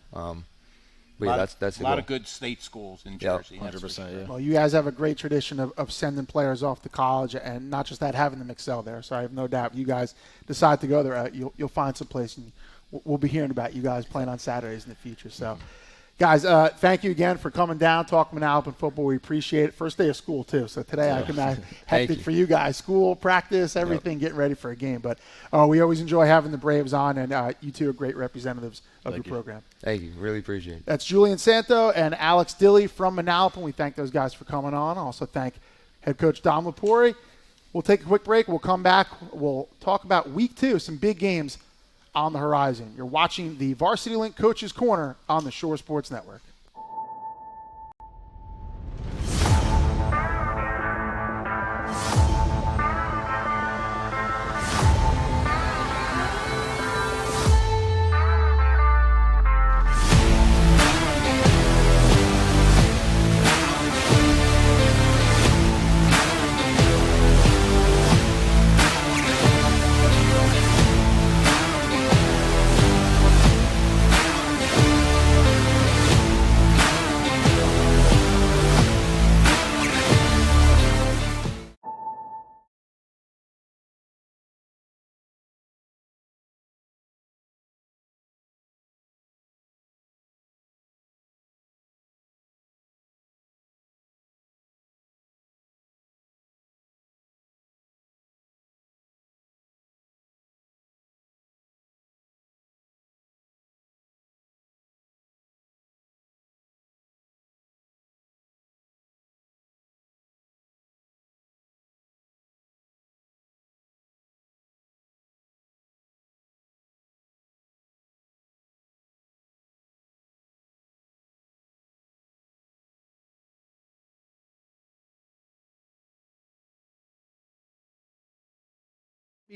But yeah, that's the a lot goal. of good state schools in Yeah, Jersey. that's for 100%, sure. yeah. Well, you guys have a great tradition of sending players off to college, and not just that, having them excel there. So I have no doubt you guys decide to go there, you'll find some place, and we'll be hearing about you guys playing on Saturdays in the future. So, guys, thank you again for coming down, talking Manalapan football. We appreciate it. First day of school, too. So today I can hectic you. for you guys. School, practice, everything, getting ready for a game. But we always enjoy having the Braves on, and you two are great representatives of your program. Thank you. Really appreciate it. That's Julian Santo and Alex Dilley from Manalapan. We thank those guys for coming on. Also thank head coach Dom Lapori. We'll take a quick break. We'll come back. We'll talk about week 2, some big games on the horizon. You're watching the Varsity Link Coaches Corner on the Shore Sports Network.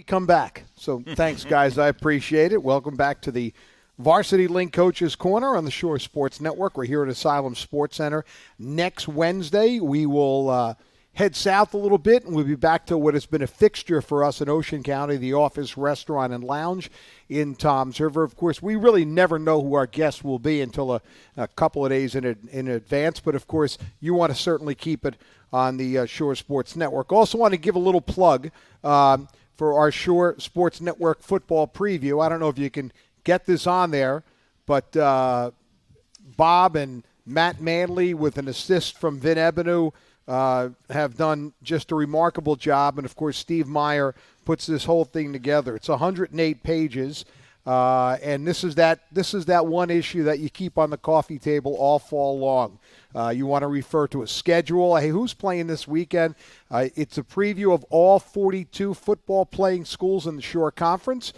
Come back. So thanks, guys. I appreciate it. Welcome back to the Varsity Link Coaches Corner on the Shore Sports Network. We're here at Asylum Sports Center. Next Wednesday, we will head south a little bit, and we'll be back to what has been a fixture for us in Ocean County, the Office Restaurant and Lounge in Toms River. Of course, we really never know who our guests will be until a couple of days in advance, but of course, you want to certainly keep it on the Shore Sports Network. Also want to give a little plug for our Shore Sports Network football preview. I don't know if you can get this on there, but Bob and Matt Manley, with an assist from Vin Ebenu, have done just a remarkable job. And, of course, Steve Meyer puts this whole thing together. It's 108 pages, and this is that one issue that you keep on the coffee table all fall long. You want to refer to a schedule. Hey, who's playing this weekend? It's a preview of all 42 football playing schools in the Shore Conference,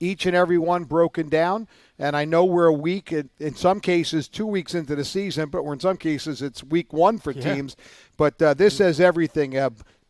each and every one broken down. And I know we're a week, in some cases 2 weeks into the season, but in some cases it's week 1 for teams. But this says everything.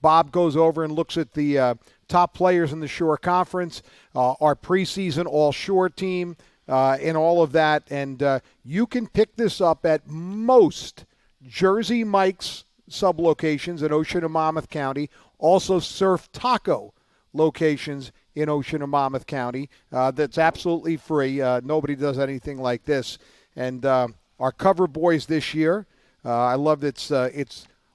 Bob goes over and looks at the top players in the Shore Conference, our preseason all-Shore team, and all of that. And you can pick this up at most Jersey Mike's sub-locations in Ocean and Monmouth County, also Surf Taco locations in Ocean and Monmouth County. That's absolutely free. Nobody does anything like this. And our cover boys this year, I love it's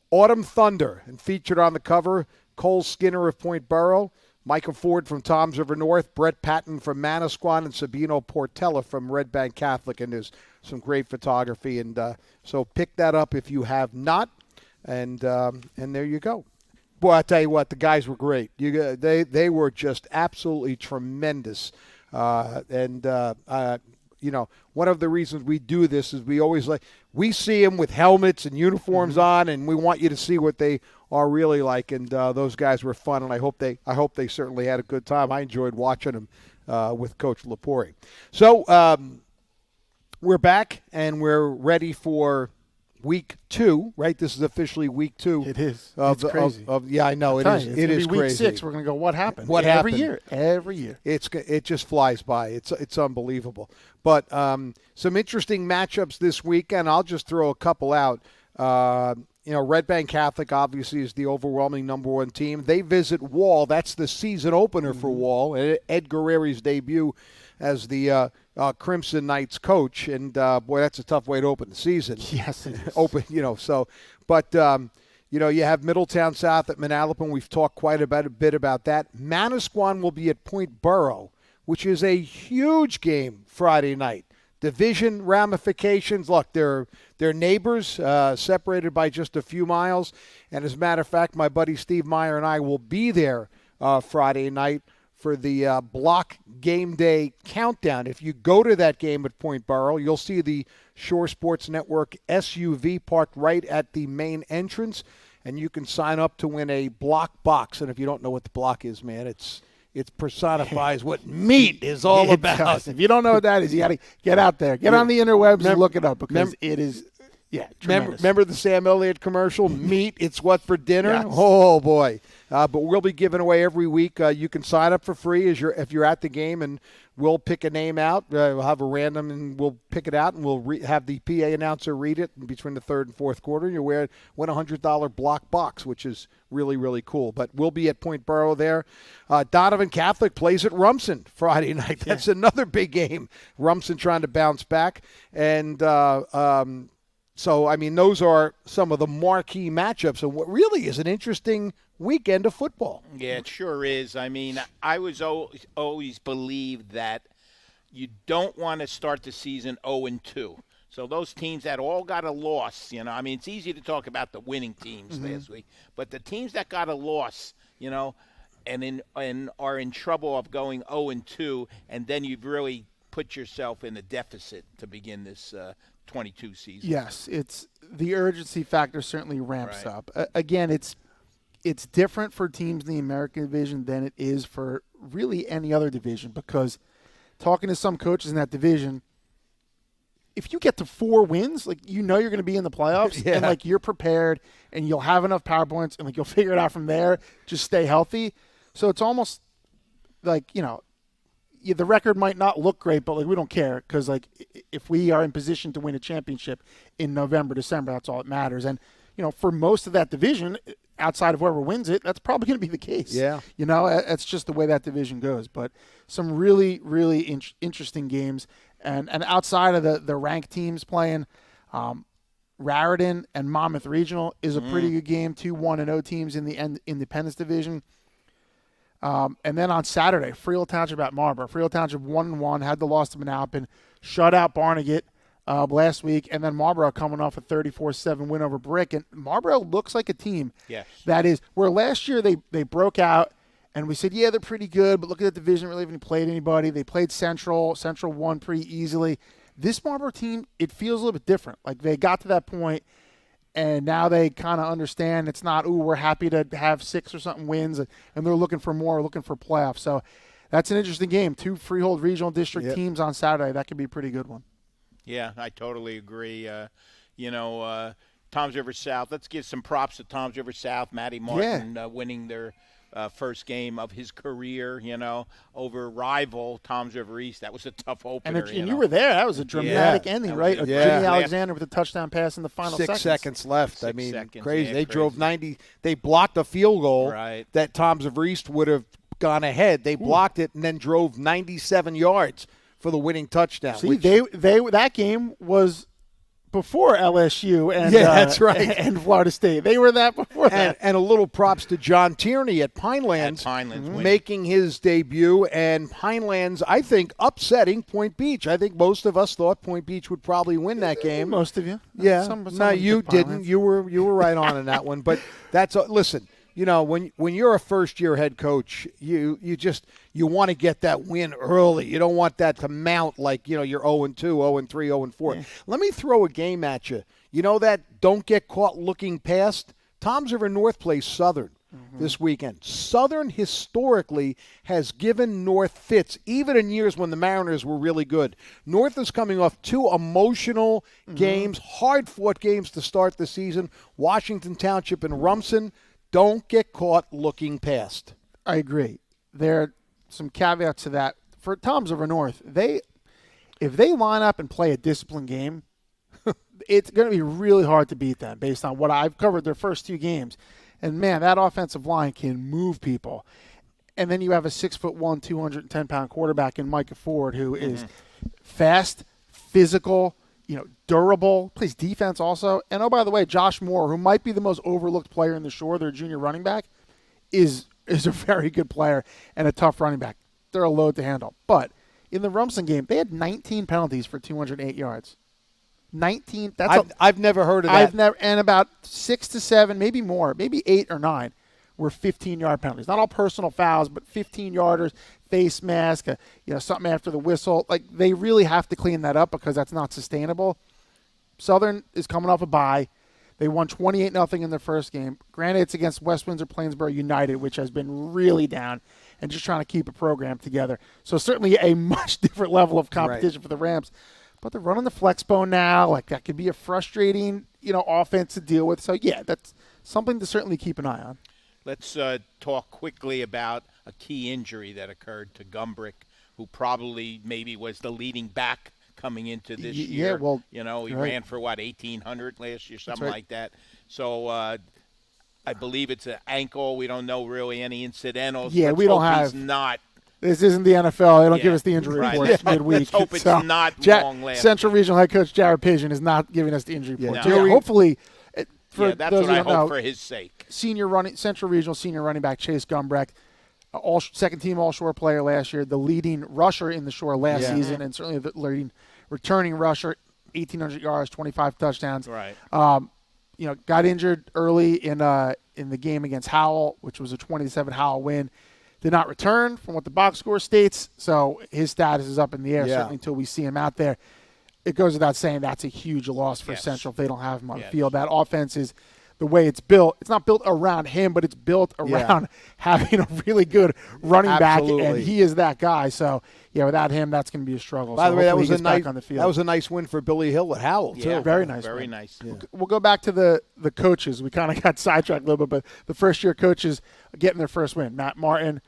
Autumn Thunder, and featured on the cover, Cole Skinner of Point Borough, Michael Ford from Toms River North, Brett Patton from Manasquan, and Sabino Portella from Red Bank Catholic. And there's some great photography. And so pick that up if you have not. And there you go. Boy, I tell you what, the guys were great. They were just absolutely tremendous. One of the reasons we do this is we see them with helmets and uniforms on, and we want you to see what they are really like. And those guys were fun, and I hope they certainly had a good time. I enjoyed watching them with Coach Lapori. So we're back, and we're ready for week 2, right? This is officially week 2. It is. It's crazy. Yeah, I know. It is week crazy. 6, we're going to go, what happened? What Every happened? Every year. It just flies by. It's unbelievable. But some interesting matchups this weekend. I'll just throw a couple out. Red Bank Catholic obviously is the overwhelming number 1 team. They visit Wall. That's the season opener for Wall. Ed Guerreri's debut as the Crimson Knights coach, and boy, that's a tough way to open the season. Yes, it is. You have Middletown South at Manalapan. We've talked quite a bit about that. Manasquan will be at Point Borough, which is a huge game Friday night. Division ramifications. Look, they're neighbors, separated by just a few miles. And as a matter of fact, my buddy Steve Meyer and I will be there Friday night for the block game day countdown. If you go to that game at Point Borough, you'll see the Shore Sports Network SUV parked right at the main entrance, and you can sign up to win a block box. And if you don't know what the block is, man, it personifies what meat is all about. Does. If you don't know what that is, you got to get out there. Get on the interwebs and look it up, because it is remember the Sam Elliott commercial, meat, it's what for dinner? Yes. Oh, boy. But we'll be giving away every week. You can sign up for free if you're at the game, and we'll pick a name out. We'll have a random, and we'll pick it out, and we'll have the PA announcer read it between the third and fourth quarter. You'll win a $100 block box, which is really, really cool. But we'll be at Point Borough there. Donovan Catholic plays at Rumson Friday night. That's another big game. Rumson trying to bounce back. And so, I mean, those are some of the marquee matchups and what really is an interesting weekend of football. Yeah, it sure is. I mean, I was always believed that you don't want to start the season 0-2. So those teams that all got a loss, I mean, it's easy to talk about the winning teams last week, but the teams that got a loss, and are in trouble of going 0-2, and then you've really put yourself in a deficit to begin this 22 season. Yes, it's the urgency factor certainly ramps Right. up. Again, it's different for teams in the American division than it is for really any other division, because talking to some coaches in that division, if you get to 4 wins, you're going to be in the playoffs, and you're prepared, and you'll have enough PowerPoints, and you'll figure it out from there. Just stay healthy. So it's almost the record might not look great, but we don't care, because if we are in position to win a championship in November, December, that's all that matters. And for most of that division, outside of whoever wins it, that's probably going to be the case. Yeah, that's just the way that division goes. But some really, really interesting games, and outside of the ranked teams playing, Raritan and Monmouth Regional is a pretty good game. 2 1-0 teams in the Independence division. And then on Saturday, Freehold Township at Marlborough. Freehold Township 1-1, had the loss to Manalapan, shut out Barnegat last week, and then Marlborough coming off a 34-7 win over Brick. And Marlborough looks like a team that is where last year they broke out, and we said, they're pretty good, but look at the division, really haven't played anybody. They played Central. Central won pretty easily. This Marlborough team, it feels a little bit different. They got to that point, and now they kind of understand it's not, we're happy to have 6 or something wins, and they're looking for more, looking for playoffs. So that's an interesting game. 2 Freehold Regional District teams on Saturday. That could be a pretty good one. Yeah, I totally agree. Toms River South, let's give some props to Toms River South. Matty Martin winning their first game of his career, over rival Toms River East. That was a tough opener. And you were there. That was a dramatic ending, right? Jimmy Alexander with a touchdown pass in the final 6 seconds left. 6 I mean, seconds, crazy. They crazy. drove 90. They blocked a field goal that Toms River East would have gone ahead. They blocked it and then drove 97 yards for the winning touchdown. See, that game was before LSU and that's right. and Florida State. They were that before that. And a little props to John Tierney at Pinelands, making his debut, and Pinelands, I think, upsetting Point Beach. I think most of us thought Point Beach would probably win that game. Most of you, yeah. Some You didn't. You were right on in that one. But that's listen. You know, when you're a first-year head coach, you want to get that win early. You don't want that to mount like, you're 0-2, 0-3, 0-4. Yeah. Let me throw a game at you. You know that don't get caught looking past? Toms River North plays Southern this weekend. Southern historically has given North fits, even in years when the Mariners were really good. North is coming off 2 emotional games, hard-fought games to start the season. Washington Township and Rumson. Don't get caught looking past. I agree. There are some caveats to that. For Toms River North, if they line up and play a disciplined game, it's going to be really hard to beat them based on what I've covered their first 2 games. And, man, that offensive line can move people. And then you have a 6'1", 210-pound quarterback in Micah Ford who is fast, physical, durable, plays defense also. And, oh, by the way, Josh Moore, who might be the most overlooked player in the Shore, their junior running back, is a very good player and a tough running back. They're a load to handle. But in the Rumson game, they had 19 penalties for 208 yards. 19. I've never heard of that. And about 6 to 7, maybe more, maybe 8 or 9 were 15-yard penalties. Not all personal fouls, but 15-yarders, face mask, something after the whistle. Like, they really have to clean that up because that's not sustainable. Southern is coming off a bye. They won 28-0 in their first game. Granted, it's against West Windsor-Plainsboro United, which has been really down and just trying to keep a program together. So certainly a much different level of competition for the Rams. But they're running the flex bone now. Like, that could be a frustrating, offense to deal with. So, yeah, that's something to certainly keep an eye on. Let's talk quickly about a key injury that occurred to Gumbrick, who probably maybe was the leading back coming into this year. Yeah, well, he ran for, 1,800 last year, something like that. So I believe it's an ankle. We don't know really any incidentals. Yeah, we don't have. He's not. This isn't the NFL. They don't give us the injury reports midweek. Let's hope it's not long-lasting. Central Regional Head Coach Jared Pigeon is not giving us the injury report. No. Hopefully, that's what I hope for his sake. Central Regional senior running back Chase Gumbrick, second-team All-Shore player last year, the leading rusher in the Shore last season, and certainly the leading returning rusher, 1,800 yards, 25 touchdowns. Right. Got injured early in the game against Howell, which was a 20-7 Howell win. Did not return from what the box score states, so his status is up in the air, certainly until we see him out there. It goes without saying that's a huge loss for Central if they don't have him on the field. That offense is the way it's built. It's not built around him, but it's built around having a really good running back, and he is that guy. So, without him, that's going to be a struggle. By the way, that was a nice win for Billy Hill at Howell, too. Yeah, very nice. Very nice. Yeah. We'll go back to the coaches. We kind of got sidetracked a little bit, but the first-year coaches getting their first win. Matt Martin,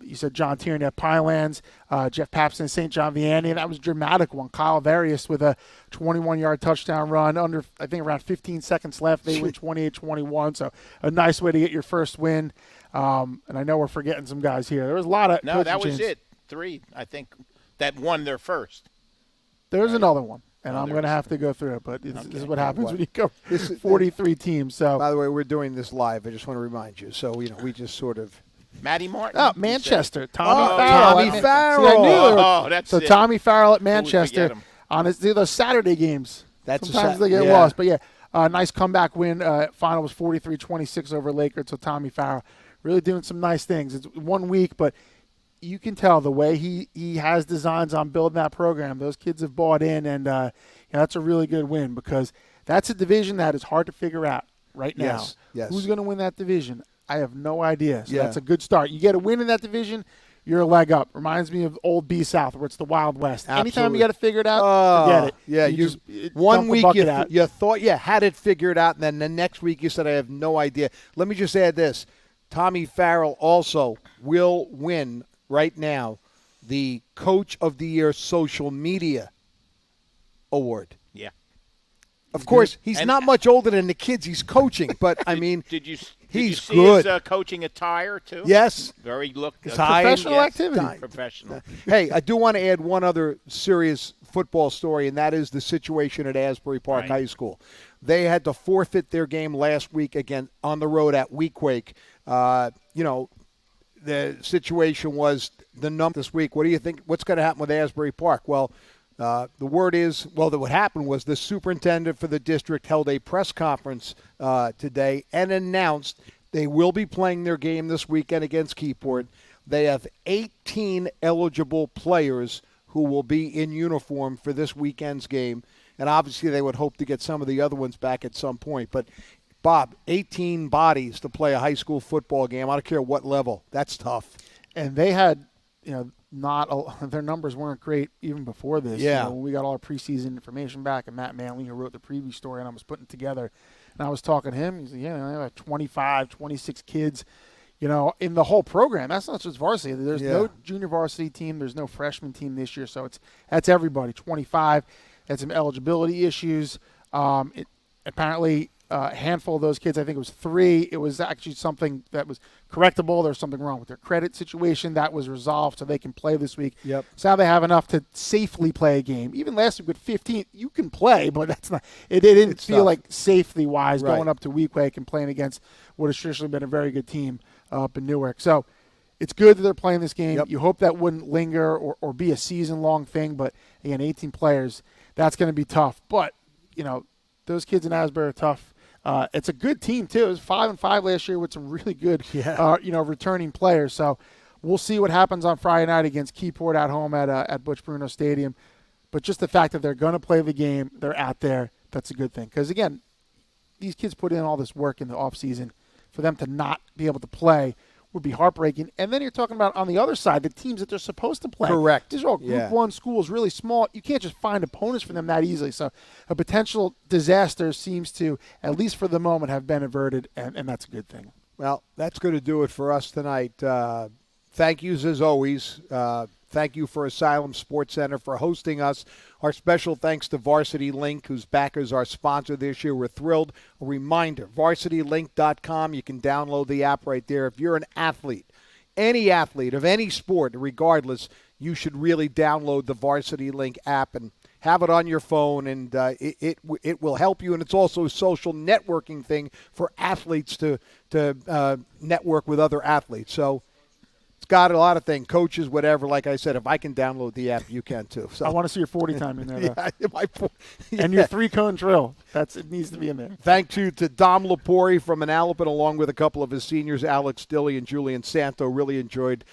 you said John Tierney at Pinelands, Jeff Papson, St. John Vianney. That was a dramatic one. Kyle Varius with a 21-yard touchdown run under, I think, around 15 seconds left. They win 28-21, so a nice way to get your first win. And I know we're forgetting some guys here. There was a lot of No, that was it. 3, I think, that won their first. There's another one, and I'm going to have to go through it, but this is what happens when you go 43 teams. So, by the way, we're doing this live. I just want to remind you. So, we just sort of – Matty Martin? Oh, Manchester. Tommy Farrell. Tommy Farrell. See, I knew that's so it. Tommy Farrell at Manchester on those Saturday games. Sometimes they get lost. But, nice comeback win. Final was 43-26 over Lakers. So Tommy Farrell really doing some nice things. It's 1 week, but you can tell the way he has designs on building that program. Those kids have bought in, and that's a really good win because that's a division that is hard to figure out right now. Yes. Who's going to win that division? I have no idea. So that's a good start. You get a win in that division, you're a leg up. Reminds me of old B South where it's the Wild West. Absolutely. Anytime you got to figure it out, forget it. Yeah, you 1 week you thought you had it figured out, and then the next week you said, I have no idea. Let me just add this. Tommy Farrell also will win right now the Coach of the Year Social Media Award. Yeah. Of course, he's And- not much older than the kids he's coaching, but I mean, Did you he's see good. his coaching attire too? Yes. Very Tie. Professional yes, activity. Professional. Hey, I do want to add one other serious football story, and that is the situation at Asbury Park Right. High School. They had to forfeit their game last week again on the road at Weequake. The situation was the number this week. What do you think? What's going to happen with Asbury Park? Well, the word is, that what happened was the superintendent for the district held a press conference today and announced they will be playing their game this weekend against Keyport. They have 18 eligible players who will be in uniform for this weekend's game. And obviously they would hope to get some of the other ones back at some point. But, Bob, 18 bodies to play a high school football game. I don't care what level. That's tough. And they had, their numbers weren't great even before this. Yeah. When we got all our preseason information back, and Matt Manley, who wrote the preview story, and I was putting it together, and I was talking to him. He said, I have 25, 26 kids, in the whole program. That's not just varsity. There's no junior varsity team. There's no freshman team this year. So that's everybody, 25. Had some eligibility issues. Apparently, a handful of those kids, I think it was 3. It was actually something that was correctable. There's something wrong with their credit situation. That was resolved so they can play this week. Yep. So now they have enough to safely play a game. Even last week with 15, you can play, but that's not. It didn't It's feel tough. like safety-wise Right. going up to Weequake and playing against what has traditionally been a very good team up in Newark. So it's good that they're playing this game. Yep. You hope that wouldn't linger or be a season-long thing, but again, 18 players, that's going to be tough. But, those kids in Asbury are tough. It's a good team, too. It was 5-5 last year with some really good, returning players. So we'll see what happens on Friday night against Keyport at home at Butch Bruno Stadium. But just the fact that they're going to play the game, they're out there, that's a good thing. Because, again, these kids put in all this work in the offseason. For them to not be able to play would be heartbreaking. And then you're talking about, on the other side, the teams that they're supposed to play. Correct. These are all Group 1 schools, really small. You can't just find opponents for them that easily. So a potential disaster seems to, at least for the moment, have been averted, and that's a good thing. Well, that's going to do it for us tonight. Thank yous as always. Thank you for Asylum Sports Center for hosting us. Our special thanks to Varsity Link, whose backers our sponsor this year. We're thrilled. A reminder, varsitylink.com. You can download the app right there. If you're an athlete, any athlete of any sport, regardless, you should really download the Varsity Link app and have it on your phone, and it will help you. And it's also a social networking thing for athletes to network with other athletes. So it's got a lot of things, coaches, whatever. Like I said, if I can download the app, you can too. So I want to see your 40 time in there, though. yeah. And your 3-cone drill. It needs to be in there. Thank you to Dom Lapori from Manalapan, along with a couple of his seniors, Alex Dilly and Julian Santo. Really enjoyed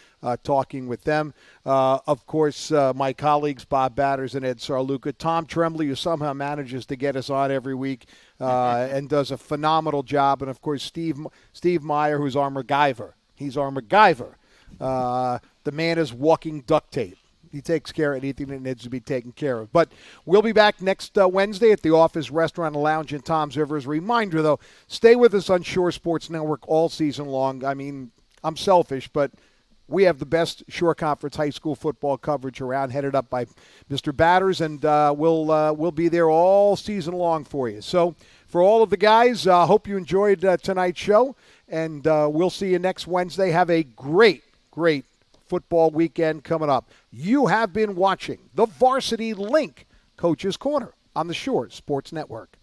talking with them. Of course, my colleagues, Bob Batters and Ed Sarluca. Tom Tremblay, who somehow manages to get us on every week and does a phenomenal job. And, of course, Steve Meyer, who's our MacGyver. He's our MacGyver. The man is walking duct tape. He takes care of anything that needs to be taken care of. But we'll be back next Wednesday at the Office Restaurant and Lounge in Toms River. As a reminder, though, stay with us on Shore Sports Network all season long. I mean, I'm selfish, but we have the best Shore Conference high school football coverage around, headed up by Mr. Batters, and we'll be there all season long for you. So for all of the guys, hope you enjoyed tonight's show, and we'll see you next Wednesday. Have a great football weekend coming up. You have been watching the Varsity Link Coach's Corner on the Shore Sports Network.